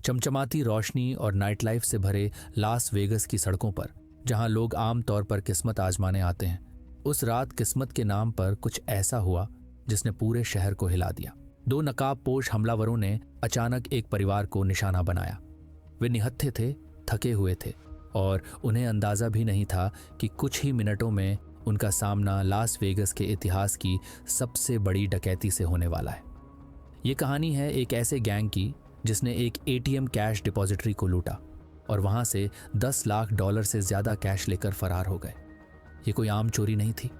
चमचमाती रोशनी और night life से भरे लास वेगस की सड़कों पर, जहां लोग आम तौर पर किस्मत आजमाने आते हैं, उस रात किस्मत के नाम पर कुछ ऐसा हुआ जिसने पूरे शहर को हिला दिया। दो नकाबपोश हमलावरों ने अचानक एक परिवार को निशाना बनाया। वे निहत्थे थे, थके हुए थे और उन्हें अंदाजा भी नहीं था कि कुछ ही मिनटों में उनका सामना लास वेगस के इतिहास की सबसे बड़ी डकैती से होने वाला है। ये कहानी है एक ऐसे गैंग की जिसने एक एटीएम कैश डिपॉजिटरी को लूटा और वहां से $10 लाख से ज्यादा कैश लेकर फरार हो गए। ये कोई आम चोरी नहीं थी।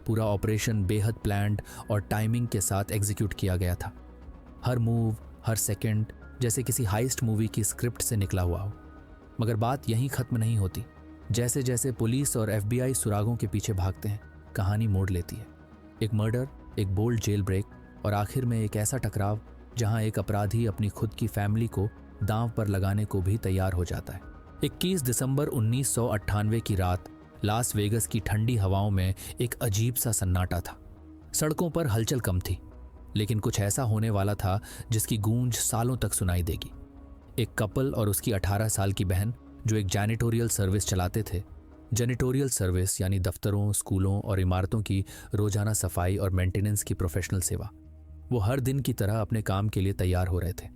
पूरा ऑपरेशन बेहद प्लान्ड और टाइमिंग के साथ एग्जीक्यूट किया गया था। हर मूव, हर सेकंड जैसे किसी हाइस्ट मूवी की स्क्रिप्ट से निकला हुआ हो। मगर बात यहीं खत्म नहीं होती। जैसे जैसे पुलिस और FBI सुरागों के पीछे भागते हैं, कहानी मोड़ लेती है। एक मर्डर, एक बोल्ड जेल ब्रेक और आखिर में एक ऐसा टकराव जहां एक अपराधी अपनी खुद की फैमिली को दांव पर लगाने को भी तैयार हो जाता है। 21 दिसंबर 1998 की रात लास वेगस की ठंडी हवाओं में एक अजीब सा सन्नाटा था। सड़कों पर हलचल कम थी, लेकिन कुछ ऐसा होने वाला था जिसकी गूंज सालों तक सुनाई देगी। एक कपल और उसकी 18 साल की बहन जो एक जैनिटोरियल सर्विस चलाते थे। जैनिटोरियल सर्विस यानी दफ्तरों, स्कूलों और इमारतों की रोजाना सफाई और मेंटेनेंस की प्रोफेशनल सेवा। वो हर दिन की तरह अपने काम के लिए तैयार हो रहे थे,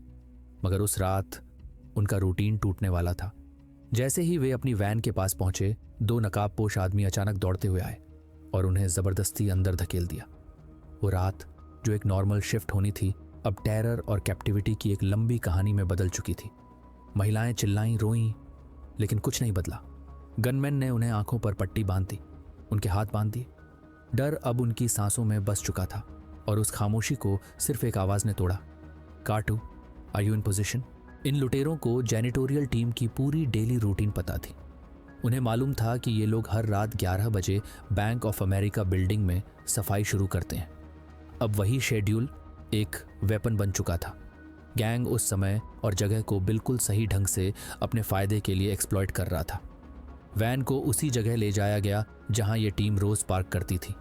मगर उस रात उनका रूटीन टूटने वाला था। जैसे ही वे अपनी वैन के पास पहुंचे, दो नकाबपोश आदमी अचानक दौड़ते हुए आए और उन्हें जबरदस्ती अंदर धकेल दिया। वो रात जो एक नॉर्मल शिफ्ट होनी थी, अब टेरर और कैप्टिविटी की एक लंबी कहानी में बदल चुकी थी। महिलाएं चिल्लाईं, रोईं, लेकिन कुछ नहीं बदला। गनमैन ने उन्हें आंखों पर पट्टी बांध दी, उनके हाथ बांध दिए। डर अब उनकी सांसों में बस चुका था और उस खामोशी को सिर्फ एक आवाज ने तोड़ा, काटू, आर यू इन पोजिशन? इन लुटेरों को जैनिटोरियल टीम की पूरी डेली रूटीन पता थी। उन्हें मालूम था कि ये लोग हर रात 11 बजे बैंक ऑफ अमेरिका बिल्डिंग में सफाई शुरू करते हैं। अब वही शेड्यूल एक वेपन बन चुका था। गैंग उस समय और जगह को बिल्कुल सही ढंग से अपने फायदे के लिए एक्सप्लॉइट कर रहा था। वैन को उसी जगह ले जाया गया जहां ये टीम रोज पार्क करती थी।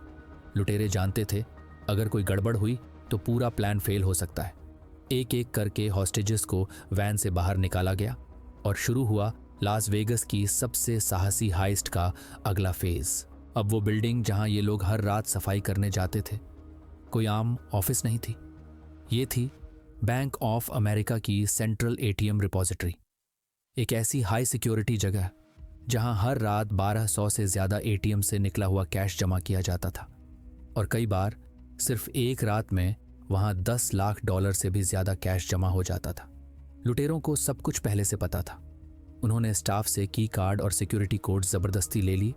लुटेरे जानते थे अगर कोई गड़बड़ हुई तो पूरा प्लान फेल हो सकता है। एक एक करके हॉस्टेजेस को वैन से बाहर निकाला गया और शुरू हुआ लास वेगस की सबसे साहसी हाइस्ट का अगला फेज। अब वो बिल्डिंग जहां ये लोग हर रात सफाई करने जाते थे कोई आम ऑफिस नहीं थी। ये थी बैंक ऑफ अमेरिका की सेंट्रल एटीएम रिपॉजिटरी, एक ऐसी हाई सिक्योरिटी जगह जहां हर रात 1200 से ज्यादा एटीएम से निकला हुआ कैश जमा किया जाता था और कई बार सिर्फ एक रात में वहां $10 लाख से भी ज्यादा कैश जमा हो जाता था। लुटेरों को सब कुछ पहले से पता था। उन्होंने स्टाफ से की कार्ड और सिक्योरिटी कोड जबरदस्ती ले ली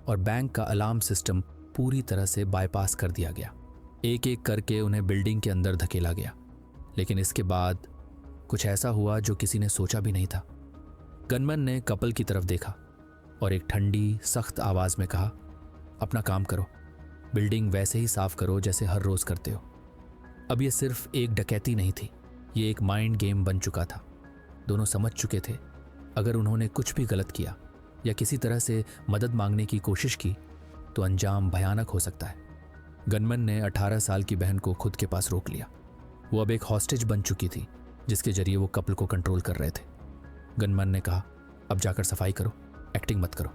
और बैंक का अलार्म सिस्टम पूरी तरह से बाईपास कर दिया गया। एक एक करके उन्हें बिल्डिंग के अंदर धकेला गया, लेकिन इसके बाद कुछ ऐसा हुआ जो किसी ने सोचा भी नहीं था। गनमैन ने कपल की तरफ देखा और एक ठंडी सख्त आवाज में कहा, अपना काम करो, बिल्डिंग वैसे ही साफ करो जैसे हर रोज करते हो। अब ये सिर्फ एक डकैती नहीं थी, ये एक माइंड गेम बन चुका था। दोनों समझ चुके थे अगर उन्होंने कुछ भी गलत किया या किसी तरह से मदद मांगने की कोशिश की तो अंजाम भयानक हो सकता है। गनमैन ने 18 साल की बहन को खुद के पास रोक लिया। वो अब एक हॉस्टेज बन चुकी थी जिसके जरिए वो कपल को कंट्रोल कर रहे थे। गनमैन ने कहा, अब जाकर सफाई करो, एक्टिंग मत करो,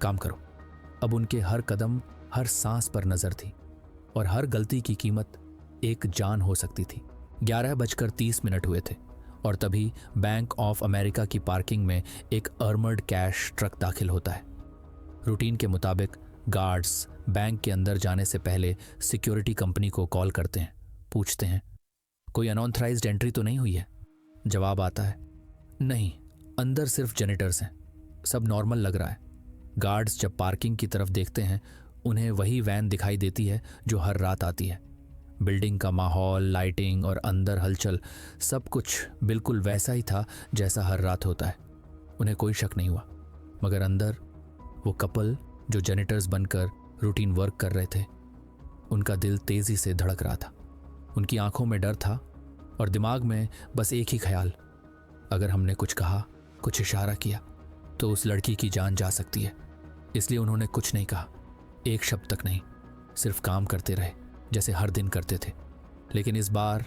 काम करो। अब उनके हर कदम, हर सांस पर नजर थी और हर गलती की कीमत एक जान हो सकती थी। 11:30 हुए थे और तभी बैंक ऑफ अमेरिका की पार्किंग में एक आर्मर्ड कैश ट्रक दाखिल होता है। रूटीन के मुताबिक गार्ड्स बैंक के अंदर जाने से पहले सिक्योरिटी कंपनी को कॉल करते हैं, पूछते हैं कोई अनऑथराइज्ड एंट्री तो नहीं हुई है। जवाब आता है, नहीं, अंदर सिर्फ जेनिटर्स हैं, सब नॉर्मल लग रहा है। गार्ड्स जब पार्किंग की तरफ देखते हैं उन्हें वही वैन दिखाई देती है जो हर रात आती है। बिल्डिंग का माहौल, लाइटिंग और अंदर हलचल सब कुछ बिल्कुल वैसा ही था जैसा हर रात होता है। उन्हें कोई शक नहीं हुआ, मगर अंदर वो कपल जो जेनिटर्स बनकर रूटीन वर्क कर रहे थे, उनका दिल तेजी से धड़क रहा था। उनकी आंखों में डर था और दिमाग में बस एक ही ख्याल, अगर हमने कुछ कहा, कुछ इशारा किया तो उस लड़की की जान जा सकती है। इसलिए उन्होंने कुछ नहीं कहा, एक शब्द तक नहीं, सिर्फ काम करते रहे जैसे हर दिन करते थे। लेकिन इस बार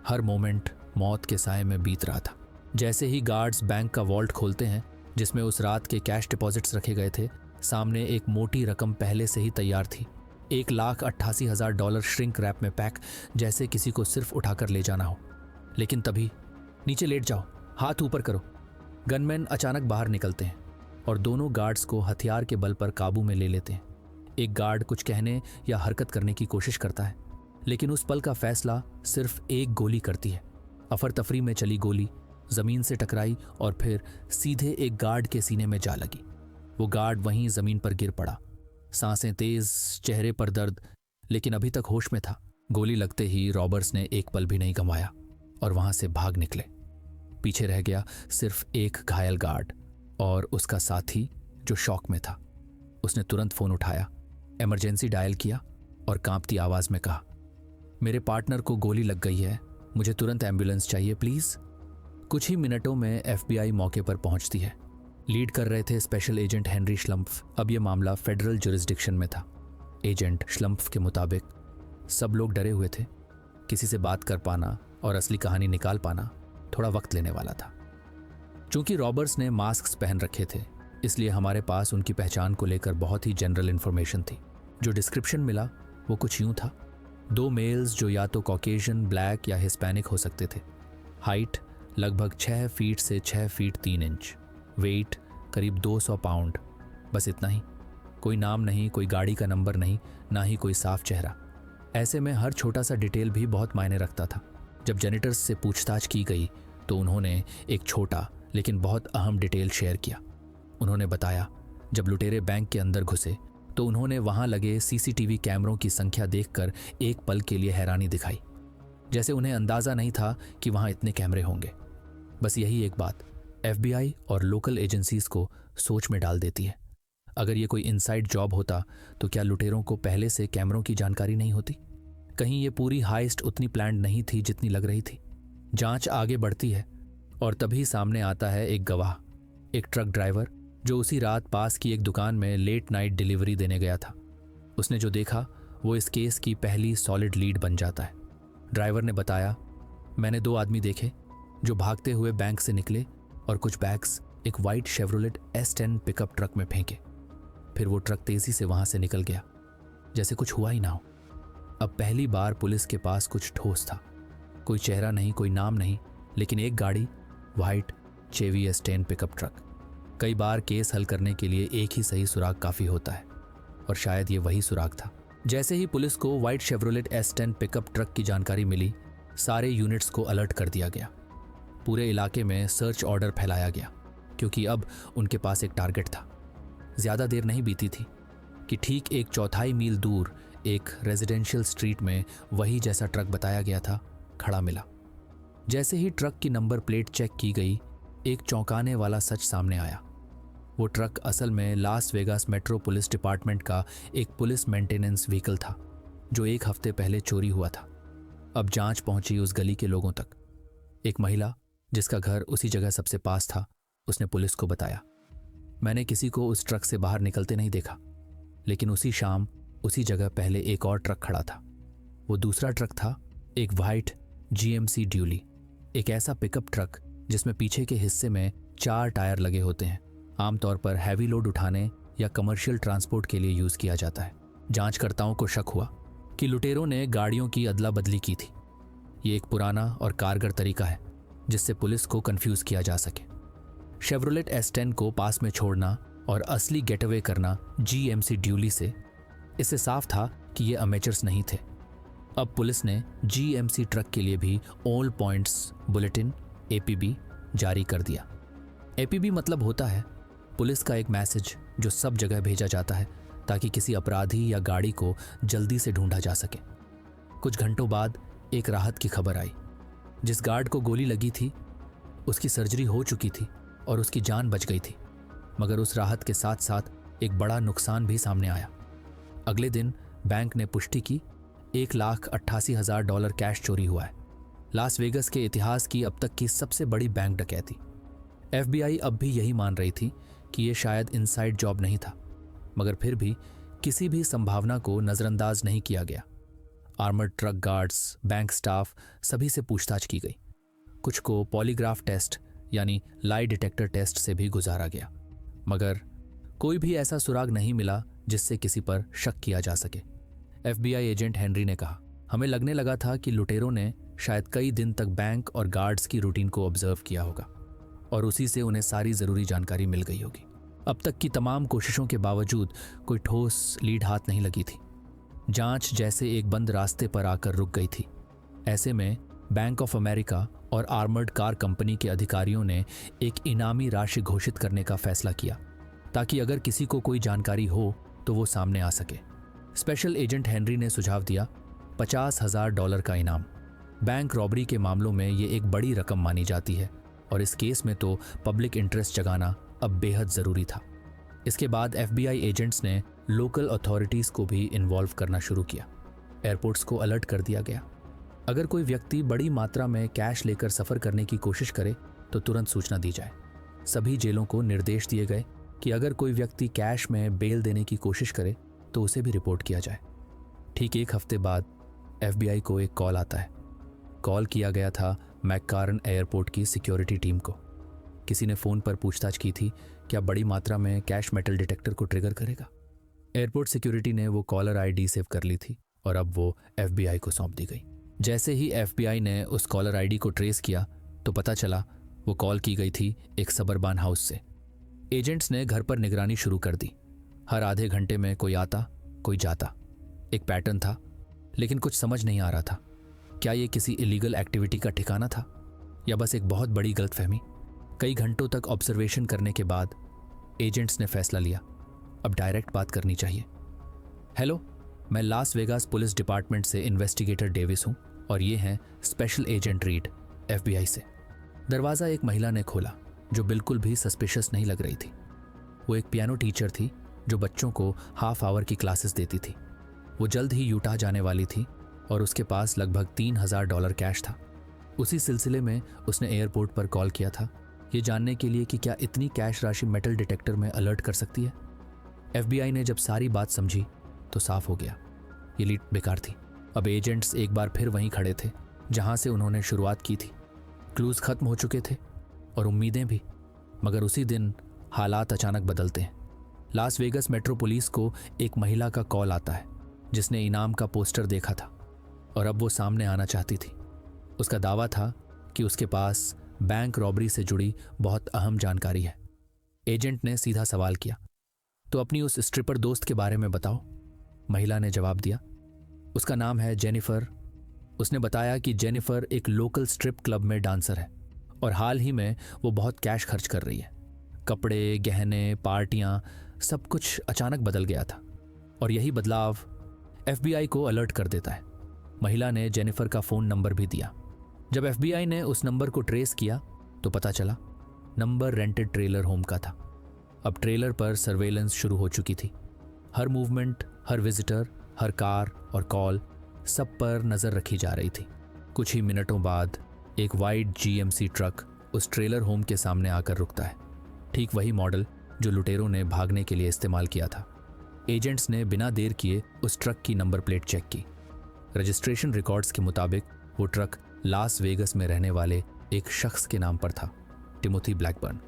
हर मोमेंट मौत के साए में बीत रहा था। जैसे ही गार्ड्स बैंक का वॉल्ट खोलते हैं जिसमें उस रात के कैश डिपॉजिट्स रखे गए थे, सामने एक मोटी रकम पहले से ही तैयार थी। $1,88,000 श्रिंक रैप में पैक, जैसे किसी को सिर्फ उठाकर ले जाना हो। लेकिन तभी, नीचे लेट जाओ, हाथ ऊपर करो। गनमैन अचानक बाहर निकलते हैं और दोनों गार्ड्स को हथियार के बल पर काबू में ले लेते हैं। एक गार्ड कुछ कहने या हरकत करने की कोशिश करता है, लेकिन उस पल का फैसला सिर्फ एक गोली करती है। अफर तफरी में चली गोली जमीन से टकराई और फिर सीधे एक गार्ड के सीने में जा लगी। वो गार्ड वहीं जमीन पर गिर पड़ा, सांसें तेज, चेहरे पर दर्द, लेकिन अभी तक होश में था। गोली लगते ही रॉबर्स ने एक पल भी नहीं गंवाया और वहां से भाग निकले। पीछे रह गया सिर्फ एक घायल गार्ड और उसका साथी जो शॉक में था। उसने तुरंत फोन उठाया, इमरजेंसी डायल किया और कांपती आवाज में कहा, मेरे पार्टनर को गोली लग गई है, मुझे तुरंत एम्बुलेंस चाहिए प्लीज। कुछ ही मिनटों में FBI मौके पर पहुंचती है। लीड कर रहे थे स्पेशल एजेंट हेनरी श्लम्फ। अब यह मामला फेडरल जुरिस्डिक्शन में था। एजेंट श्लम्फ के मुताबिक सब लोग डरे हुए थे। किसी से बात कर पाना और असली कहानी निकाल पाना थोड़ा वक्त लेने वाला था। चूंकि रॉबर्स ने मास्क पहन रखे थे, इसलिए हमारे पास उनकी पहचान को लेकर बहुत ही जनरल इन्फॉर्मेशन थी। जो डिस्क्रिप्शन मिला वो कुछ यूं था, 2 मेल्स जो या तो कॉकेशियन, ब्लैक या हिस्पैनिक हो सकते थे। हाइट लगभग 6 फीट से 6 फीट 3 इंच। वेट करीब 200 पाउंड। बस इतना ही। कोई नाम नहीं, कोई गाड़ी का नंबर नहीं, ना ही कोई साफ चेहरा। ऐसे में हर छोटा सा डिटेल भी बहुत मायने रखता था। जब जेनिटर्स से पूछताछ की गई तो उन्होंने एक छोटा लेकिन बहुत अहम डिटेल शेयर किया। उन्होंने बताया, जब लुटेरे बैंक के अंदर घुसे तो उन्होंने वहां लगे CCTV कैमरों की संख्या देखकर एक पल के लिए हैरानी दिखाई, जैसे उन्हें अंदाजा नहीं था कि वहां इतने कैमरे होंगे। बस यही एक बात FBI और लोकल एजेंसीज को सोच में डाल देती है। अगर ये कोई इनसाइड जॉब होता तो क्या लुटेरों को पहले से कैमरों की जानकारी नहीं होती? कहीं ये पूरी हाइस्ट उतनी प्लान्ड नहीं थी जितनी लग रही थी। जांच आगे बढ़ती है और तभी सामने आता है एक गवाह, एक ट्रक ड्राइवर जो उसी रात पास की एक दुकान में लेट नाइट डिलीवरी देने गया था। उसने जो देखा वो इस केस की पहली सॉलिड लीड बन जाता है। ड्राइवर ने बताया, मैंने 2 आदमी देखे जो भागते हुए बैंक से निकले और कुछ बैग्स एक white Chevrolet S10 pickup truck में फेंके। फिर वो ट्रक तेजी से वहां से निकल गया, जैसे कुछ हुआ ही ना हो। अब पहली बार पुलिस के पास कुछ ठोस था। कोई चेहरा नहीं, कोई नाम नहीं, लेकिन एक गाड़ी, white Chevy S10 pickup truck. कई बार केस हल करने के लिए एक ही सही सुराग काफी होता है, और शायद ये वही सुराग था। जैसे ही पुलिस को white Chevrolet S10 pickup truck की जानकारी मिली, सारे यूनिट्स को अलर्ट कर दिया गया। पूरे इलाके में सर्च ऑर्डर फैलाया गया, क्योंकि अब उनके पास एक टारगेट था। ज्यादा देर नहीं बीती थी कि ठीक 1/4 मील दूर एक रेजिडेंशियल स्ट्रीट में वही जैसा ट्रक बताया गया था खड़ा मिला। जैसे ही ट्रक की नंबर प्लेट चेक की गई, एक चौंकाने वाला सच सामने आया। वो ट्रक असल में Las Vegas metro police department का एक पुलिस मेंटेनेंस व्हीकल था, जो 1 हफ्ते पहले चोरी हुआ था। अब जांच पहुंची उस गली के लोगों तक। एक महिला जिसका घर उसी जगह सबसे पास था, उसने पुलिस को बताया, मैंने किसी को उस ट्रक से बाहर निकलते नहीं देखा, लेकिन उसी शाम उसी जगह पहले एक और ट्रक खड़ा था। वो दूसरा ट्रक था एक वाइट GMC ड्यूली, एक ऐसा पिकअप ट्रक जिसमें पीछे के हिस्से में 4 टायर लगे होते हैं। आमतौर पर हैवी लोड उठाने या कमर्शियल ट्रांसपोर्ट के लिए यूज किया जाता है। जांचकर्ताओं को शक हुआ कि लुटेरों ने गाड़ियों की अदला बदली की थी। ये एक पुराना और कारगर तरीका है जिससे पुलिस को कंफ्यूज किया जा सके। शेवरोलेट S10 को पास में छोड़ना और असली गेटअवे करना GMC ड्यूली से, इससे साफ था कि ये अमेचर्स नहीं थे। अब पुलिस ने GMC ट्रक के लिए भी ऑल पॉइंट्स बुलेटिन APB जारी कर दिया। APB मतलब होता है पुलिस का एक मैसेज जो सब जगह भेजा जाता है ताकि किसी अपराधी या गाड़ी को जल्दी से ढूंढा जा सके। कुछ घंटों बाद एक राहत की खबर आई। जिस गार्ड को गोली लगी थी उसकी सर्जरी हो चुकी थी और उसकी जान बच गई थी, मगर उस राहत के साथ साथ एक बड़ा नुकसान भी सामने आया। अगले दिन बैंक ने पुष्टि की $1,88,000 कैश चोरी हुआ है। लास वेगस के इतिहास की अब तक की सबसे बड़ी बैंक डकैती। FBI अब भी यही मान रही थी कि यह शायद इनसाइड जॉब नहीं था, मगर फिर भी किसी भी संभावना को नजरअंदाज नहीं किया गया। Armoured truck guards, bank staff, सभी से पूछताछ की गई। कुछ को पॉलीग्राफ टेस्ट यानी लाई डिटेक्टर टेस्ट से भी गुजारा गया, मगर कोई भी ऐसा सुराग नहीं मिला जिससे किसी पर शक किया जा सके। FBI एजेंट हेनरी ने कहा, हमें लगने लगा था कि लुटेरों ने शायद कई दिन तक बैंक और गार्ड्स की रूटीन को ऑब्जर्व किया होगा और उसी से उन्हें सारी ज़रूरी जानकारी मिल गई होगी। अब तक की तमाम कोशिशों के बावजूद कोई ठोस लीड हाथ नहीं लगी थी। जांच जैसे एक बंद रास्ते पर आकर रुक गई थी। ऐसे में बैंक ऑफ अमेरिका और आर्मर्ड कार कंपनी के अधिकारियों ने एक इनामी राशि घोषित करने का फैसला किया, ताकि अगर किसी को कोई जानकारी हो तो वो सामने आ सके। स्पेशल एजेंट हेनरी ने सुझाव दिया, $50,000 का इनाम। बैंक रॉबरी के मामलों में ये एक बड़ी रकम मानी जाती है और इस केस में तो पब्लिक इंटरेस्ट जगाना अब बेहद ज़रूरी था। इसके बाद FBI एजेंट्स ने लोकल अथॉरिटीज़ को भी इन्वॉल्व करना शुरू किया। एयरपोर्ट्स को अलर्ट कर दिया गया। अगर कोई व्यक्ति बड़ी मात्रा में कैश लेकर सफ़र करने की कोशिश करे तो तुरंत सूचना दी जाए। सभी जेलों को निर्देश दिए गए कि अगर कोई व्यक्ति कैश में बेल देने की कोशिश करे तो उसे भी रिपोर्ट किया जाए। ठीक एक हफ्ते बाद FBI को एक कॉल आता है। कॉल किया गया था मैककार्न एयरपोर्ट की सिक्योरिटी टीम को। किसी ने फ़ोन पर पूछताछ की थी, क्या बड़ी मात्रा में कैश मेटल डिटेक्टर को ट्रिगर करेगा। एयरपोर्ट सिक्योरिटी ने वो कॉलर ID सेव कर ली थी और अब वो FBI को सौंप दी गई। जैसे ही FBI ने उस कॉलर ID को ट्रेस किया तो पता चला वो कॉल की गई थी एक सबरबान हाउस से। एजेंट्स ने घर पर निगरानी शुरू कर दी। हर आधे घंटे में कोई आता कोई जाता। एक पैटर्न था, लेकिन कुछ समझ नहीं आ रहा था। क्या ये किसी इलीगल एक्टिविटी का ठिकाना था या बस एक बहुत बड़ी गलतफहमी। कई घंटों तक ऑब्जर्वेशन करने के बाद एजेंट्स ने फैसला लिया, अब डायरेक्ट बात करनी चाहिए। हेलो, मैं लास वेगास पुलिस डिपार्टमेंट से इन्वेस्टिगेटर डेविस हूँ और ये हैं स्पेशल एजेंट रीड, FBI से। दरवाज़ा एक महिला ने खोला जो बिल्कुल भी सस्पिशियस नहीं लग रही थी। वो एक पियानो टीचर थी जो बच्चों को हाफ आवर की क्लासेस देती थी। वो जल्द ही यूटाह जाने वाली थी और उसके पास लगभग $3,000 कैश था। उसी सिलसिले में उसने एयरपोर्ट पर कॉल किया था, ये जानने के लिए कि क्या इतनी कैश राशि मेटल डिटेक्टर में अलर्ट कर सकती है। FBI ने जब सारी बात समझी तो साफ हो गया, ये लीड बेकार थी। अब एजेंट्स एक बार फिर वहीं खड़े थे जहां से उन्होंने शुरुआत की थी। क्लूज खत्म हो चुके थे और उम्मीदें भी, मगर उसी दिन हालात अचानक बदलते हैं। लास वेगस मेट्रो पुलिस को एक महिला का कॉल आता है जिसने इनाम का पोस्टर देखा था और अब वो सामने आना चाहती थी। उसका दावा था कि उसके पास बैंक रॉबरी से जुड़ी बहुत अहम जानकारी है। एजेंट ने सीधा सवाल किया, तो अपनी उस स्ट्रिपर दोस्त के बारे में बताओ। महिला ने जवाब दिया, उसका नाम है जेनिफर। उसने बताया कि जेनिफर एक लोकल स्ट्रिप क्लब में डांसर है और हाल ही में वो बहुत कैश खर्च कर रही है। कपड़े, गहने, पार्टियां, सब कुछ अचानक बदल गया था और यही बदलाव FBI को अलर्ट कर देता है। महिला ने जेनिफर का फ़ोन नंबर भी दिया। जब FBI ने उस नंबर को ट्रेस किया तो पता चला नंबर रेंटेड ट्रेलर होम का था। अब ट्रेलर पर सर्वेलेंस शुरू हो चुकी थी। हर मूवमेंट, हर विजिटर, हर कार और कॉल, सब पर नज़र रखी जा रही थी। कुछ ही मिनटों बाद एक वाइट GMC ट्रक उस ट्रेलर होम के सामने आकर रुकता है, ठीक वही मॉडल जो लुटेरों ने भागने के लिए इस्तेमाल किया था। एजेंट्स ने बिना देर किए उस ट्रक की नंबर प्लेट चेक की। रजिस्ट्रेशन रिकॉर्ड्स के मुताबिक वो ट्रक लास वेगस में रहने वाले एक शख्स के नाम पर था, टिमोथी ब्लैकबर्न।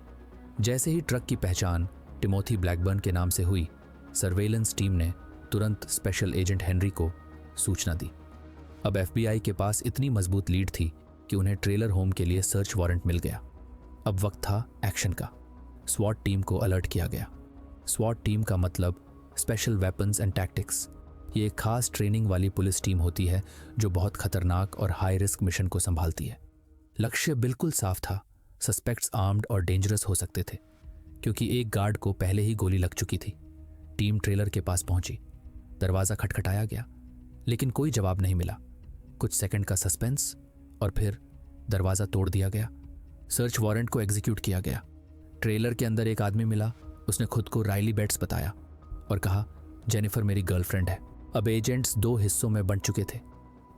जैसे ही ट्रक की पहचान टिमोथी ब्लैकबर्न के नाम से हुई, सर्वेलेंस टीम ने तुरंत स्पेशल एजेंट हेनरी को सूचना दी। अब FBI के पास इतनी मजबूत लीड थी कि उन्हें ट्रेलर होम के लिए सर्च वारंट मिल गया। अब वक्त था एक्शन का। स्वॉट टीम को अलर्ट किया गया। स्वॉट टीम का मतलब स्पेशल वेपन्स एंड टैक्टिक्स। ये एक खास ट्रेनिंग वाली पुलिस टीम होती है जो बहुत खतरनाक और हाई रिस्क मिशन को संभालती है। लक्ष्य बिल्कुल साफ था, सस्पेक्ट्स आर्म्ड और डेंजरस हो सकते थे क्योंकि एक गार्ड को पहले ही गोली लग चुकी थी। टीम ट्रेलर के पास पहुंची। दरवाज़ा खटखटाया गया लेकिन कोई जवाब नहीं मिला। कुछ सेकंड का सस्पेंस और फिर दरवाज़ा तोड़ दिया गया। सर्च वारंट को एग्जीक्यूट किया गया। ट्रेलर के अंदर एक आदमी मिला। उसने खुद को राइली बेट्स बताया और कहा, जेनिफर मेरी गर्लफ्रेंड है। अब एजेंट्स दो हिस्सों में बंट चुके थे।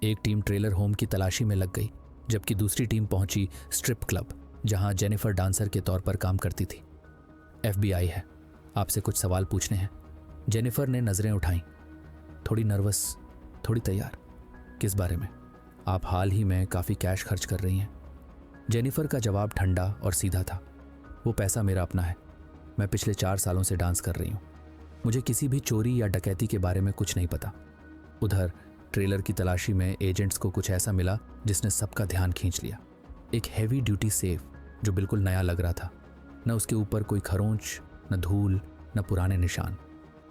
एक टीम ट्रेलर होम की तलाशी में लग गई जबकि दूसरी टीम पहुंची स्ट्रिप क्लब जहां जेनिफर डांसर के तौर पर काम करती थी। FBI है, आपसे कुछ सवाल पूछने हैं। जेनिफर ने नज़रें उठाईं, थोड़ी नर्वस, थोड़ी तैयार। किस बारे में? आप हाल ही में काफ़ी कैश खर्च कर रही हैं। जेनिफर का जवाब ठंडा और सीधा था। वो पैसा मेरा अपना है। मैं पिछले 4 सालों से डांस कर रही हूँ। मुझे किसी भी चोरी या डकैती के बारे में कुछ नहीं पता। उधर ट्रेलर की तलाशी में एजेंट्स को कुछ ऐसा मिला जिसने सबका ध्यान खींच लिया। एक हैवी ड्यूटी सेफ जो बिल्कुल नया लग रहा था। न उसके ऊपर कोई खरोंच, न धूल, न पुराने निशान,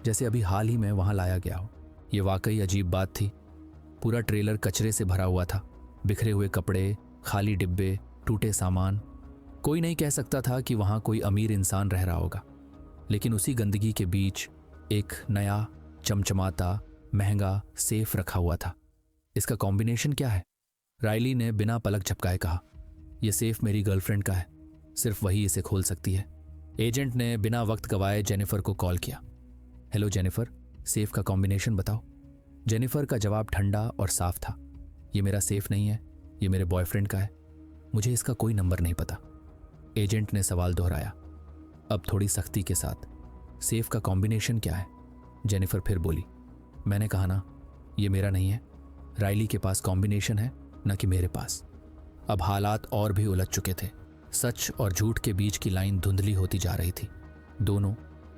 जैसे अभी हाल ही में वहां लाया गया हो। ये वाकई अजीब बात थी। पूरा ट्रेलर कचरे से भरा हुआ था। बिखरे हुए कपड़े, खाली डिब्बे, टूटे सामान। कोई नहीं कह सकता था कि वहां कोई अमीर इंसान रह रहा होगा। लेकिन उसी गंदगी के बीच एक नया, चमचमाता, महंगा सेफ रखा हुआ था। इसका कॉम्बिनेशन क्या है? राइली ने बिना पलक झपकाए कहा, यह सेफ मेरी गर्लफ्रेंड का है, सिर्फ वही इसे खोल सकती है। एजेंट ने बिना वक्त गवाए जेनिफर को कॉल किया। हेलो जेनिफर, सेफ का कॉम्बिनेशन बताओ। जेनिफर का जवाब ठंडा और साफ था। ये मेरा सेफ नहीं है, ये मेरे बॉयफ्रेंड का है। मुझे इसका कोई नंबर नहीं पता। एजेंट ने सवाल दोहराया, अब थोड़ी सख्ती के साथ। सेफ का कॉम्बिनेशन क्या है? जेनिफर फिर बोली, मैंने कहा ना, ये मेरा नहीं है। राइली के पास कॉम्बिनेशन है, न कि मेरे पास। अब हालात और भी उलझ चुके थे। सच और झूठ के बीच की लाइन धुंधली होती जा रही थी। दोनों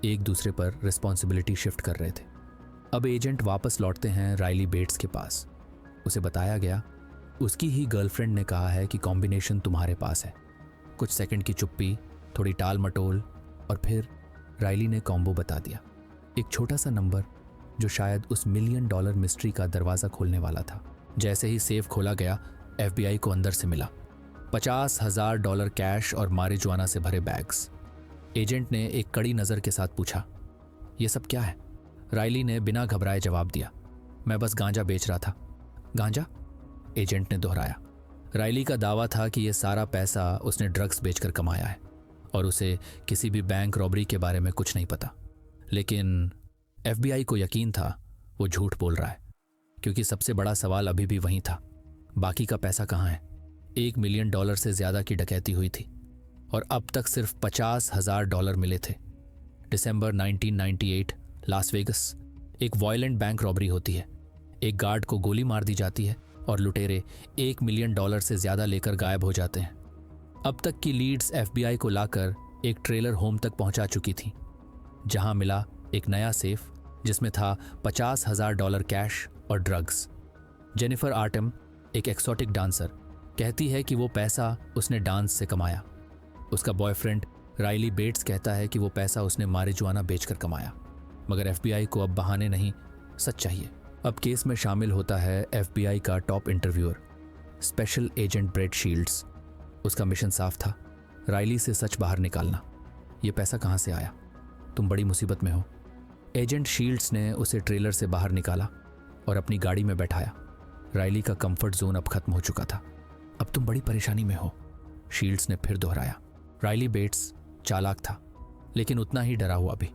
एक दूसरे पर रिस्पॉन्सिबिलिटी शिफ्ट कर रहे थे। अब एजेंट वापस लौटते हैं राइली बेट्स के पास। उसे बताया गया, उसकी ही गर्लफ्रेंड ने कहा है कि कॉम्बिनेशन तुम्हारे पास है। कुछ सेकंड की चुप्पी, थोड़ी टाल मटोल, और फिर राइली ने कॉम्बो बता दिया। एक छोटा सा नंबर जो शायद उस $1 मिलियन मिस्ट्री का दरवाजा खोलने वाला था। जैसे ही सेफ खोला गया, FBI को अंदर से मिला $50,000 कैश और मारिजुआना से भरे बैग्स। एजेंट ने एक कड़ी नज़र के साथ पूछा, यह सब क्या है? राइली ने बिना घबराए जवाब दिया, मैं बस गांजा बेच रहा था। गांजा? एजेंट ने दोहराया। राइली का दावा था कि यह सारा पैसा उसने ड्रग्स बेचकर कमाया है और उसे किसी भी बैंक रॉबरी के बारे में कुछ नहीं पता। लेकिन FBI को यकीन था वो झूठ बोल रहा है, क्योंकि सबसे बड़ा सवाल अभी भी वहीं था, बाकी का पैसा कहाँ है? $1 मिलियन से ज्यादा की डकैती हुई थी और अब तक सिर्फ $50,000 मिले थे। दिसंबर 1998, लास वेगस। एक वायलेंट बैंक रॉबरी होती है। एक गार्ड को गोली मार दी जाती है और लुटेरे $1 मिलियन से ज्यादा लेकर गायब हो जाते हैं। अब तक की लीड्स FBI को लाकर एक ट्रेलर होम तक पहुंचा चुकी थी, जहां मिला एक नया सेफ जिसमें था $50,000 कैश और ड्रग्स। जेनिफर आर्टेम, एक एक्सोटिक डांसर, कहती है कि वो पैसा उसने डांस से कमाया। उसका बॉयफ्रेंड राइली बेट्स कहता है कि वो पैसा उसने मारिजुआना बेचकर कमाया। मगर FBI को अब बहाने नहीं, सच चाहिए। अब केस में शामिल होता है FBI का top interviewer, special agent bread shields. उसका मिशन साफ था, राइली से सच बाहर निकालना। ये पैसा कहाँ से आया? तुम बड़ी मुसीबत में हो। एजेंट शील्ड्स ने उसे ट्रेलर से बाहर निकाला और अपनी गाड़ी में बैठाया। राइली का कंफर्ट जोन अब खत्म हो चुका था। अब तुम बड़ी परेशानी में हो, शील्ड्स ने फिर दोहराया। राइली बेट्स चालाक था, लेकिन उतना ही डरा हुआ भी।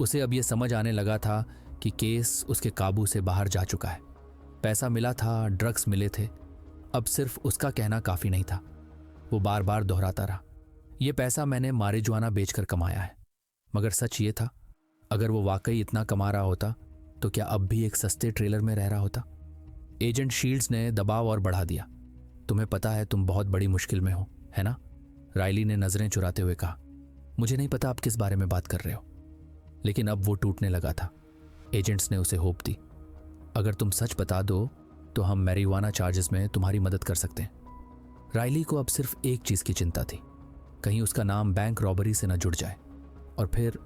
उसे अब यह समझ आने लगा था कि केस उसके काबू से बाहर जा चुका है। पैसा मिला था, ड्रग्स मिले थे, अब सिर्फ उसका कहना काफी नहीं था। वो बार बार दोहराता रहा, यह पैसा मैंने मारिजुआना बेचकर कमाया है। मगर सच ये था, अगर वो वाकई इतना कमा रहा होता तो क्या अब भी एक सस्ते ट्रेलर में रह रहा होता? एजेंट शील्ड्स ने दबाव और बढ़ा दिया। तुम्हें पता है तुम बहुत बड़ी मुश्किल में हो, है ना? राइली ने नजरें चुराते हुए कहा, मुझे नहीं पता आप किस बारे में बात कर रहे हो। लेकिन अब वो टूटने लगा था। एजेंट्स ने उसे होप दी, अगर तुम सच बता दो तो हम मैरिजुआना चार्जेस में तुम्हारी मदद कर सकते हैं। राइली को अब सिर्फ एक चीज की चिंता थी, कहीं उसका नाम बैंक रॉबरी से न जुड़ जाए। और फिर,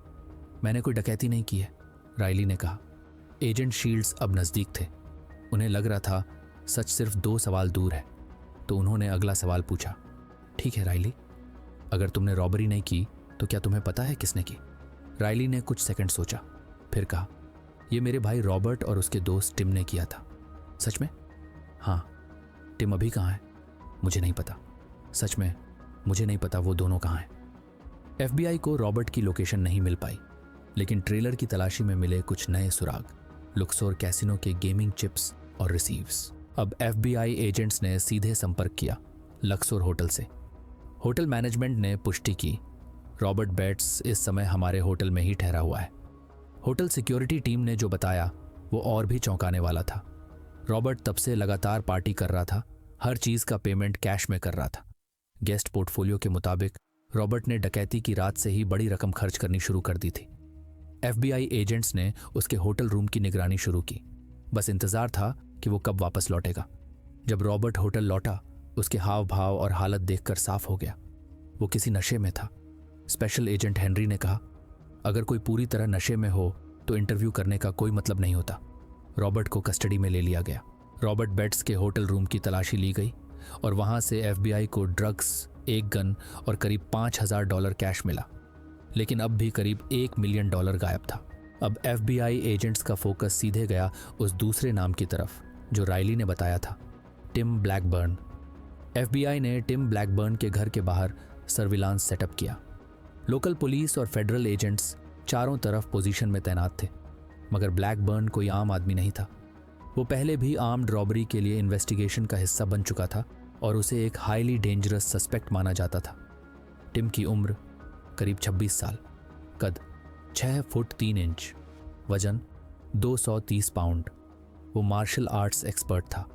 मैंने कोई डकैती नहीं की है, राइली ने कहा। एजेंट शील्ड्स अब नजदीक थे। उन्हें लग रहा था सच सिर्फ 2 सवाल दूर है। तो उन्होंने अगला सवाल पूछा, ठीक है राइली, अगर तुमने रॉबरी नहीं की तो क्या तुम्हें पता है किसने की? राइली ने कुछ सेकंड सोचा, फिर कहा, यह मेरे भाई रॉबर्ट और उसके दोस्त टिम ने किया था। सच में? हाँ। टिम अभी कहाँ है? मुझे नहीं पता। सच में मुझे नहीं पता वो दोनों कहाँ हैं। FBI को रॉबर्ट की लोकेशन नहीं मिल पाई, लेकिन ट्रेलर की तलाशी में मिले कुछ नए सुराग, लुक्सोर कैसीनो के गेमिंग चिप्स और रिसीव्स। अब FBI एजेंट्स ने सीधे संपर्क किया लक्सोर होटल से। होटल मैनेजमेंट ने पुष्टि की, रॉबर्ट बेट्स इस समय हमारे होटल में ही ठहरा हुआ है। होटल सिक्योरिटी टीम ने जो बताया वो और भी चौंकाने वाला था। रॉबर्ट तब से लगातार पार्टी कर रहा था, हर चीज का पेमेंट कैश में कर रहा था। गेस्ट पोर्टफोलियो के मुताबिक रॉबर्ट ने डकैती की रात से ही बड़ी रकम खर्च करनी शुरू कर दी थी। FBI एजेंट्स ने उसके होटल रूम की निगरानी शुरू की। बस इंतजार था कि वो कब वापस लौटेगा। जब रॉबर्ट होटल लौटा, उसके हाव भाव और हालत देखकर साफ हो गया वो किसी नशे में था। स्पेशल एजेंट हेनरी ने कहा, अगर कोई पूरी तरह नशे में हो तो इंटरव्यू करने का कोई मतलब नहीं होता। रॉबर्ट को कस्टडी में ले लिया गया। रॉबर्ट बेट्स के होटल रूम की तलाशी ली गई और वहां से FBI को ड्रग्स, एक गन और करीब $5,000 कैश मिला। लेकिन अब भी करीब $1 मिलियन गायब था। अब FBI एजेंट्स का फोकस सीधे गया उस दूसरे नाम की तरफ जो राइली ने बताया था, टिम ब्लैकबर्न। FBI ने टिम ब्लैकबर्न के घर के बाहर सर्विलांस सेटअप किया। लोकल पुलिस और फेडरल एजेंट्स चारों तरफ पोजीशन में तैनात थे, मगर ब्लैकबर्न कोई आम आदमी नहीं था। वो पहले भी आर्म्ड रॉबरी के लिए इन्वेस्टिगेशन का हिस्सा बन चुका था और उसे एक हाईली डेंजरस सस्पेक्ट माना जाता था। टिम की उम्र करीब 26 साल, कद 6 फुट 3 इंच, वजन 230 पाउंड। वो मार्शल आर्ट्स एक्सपर्ट था,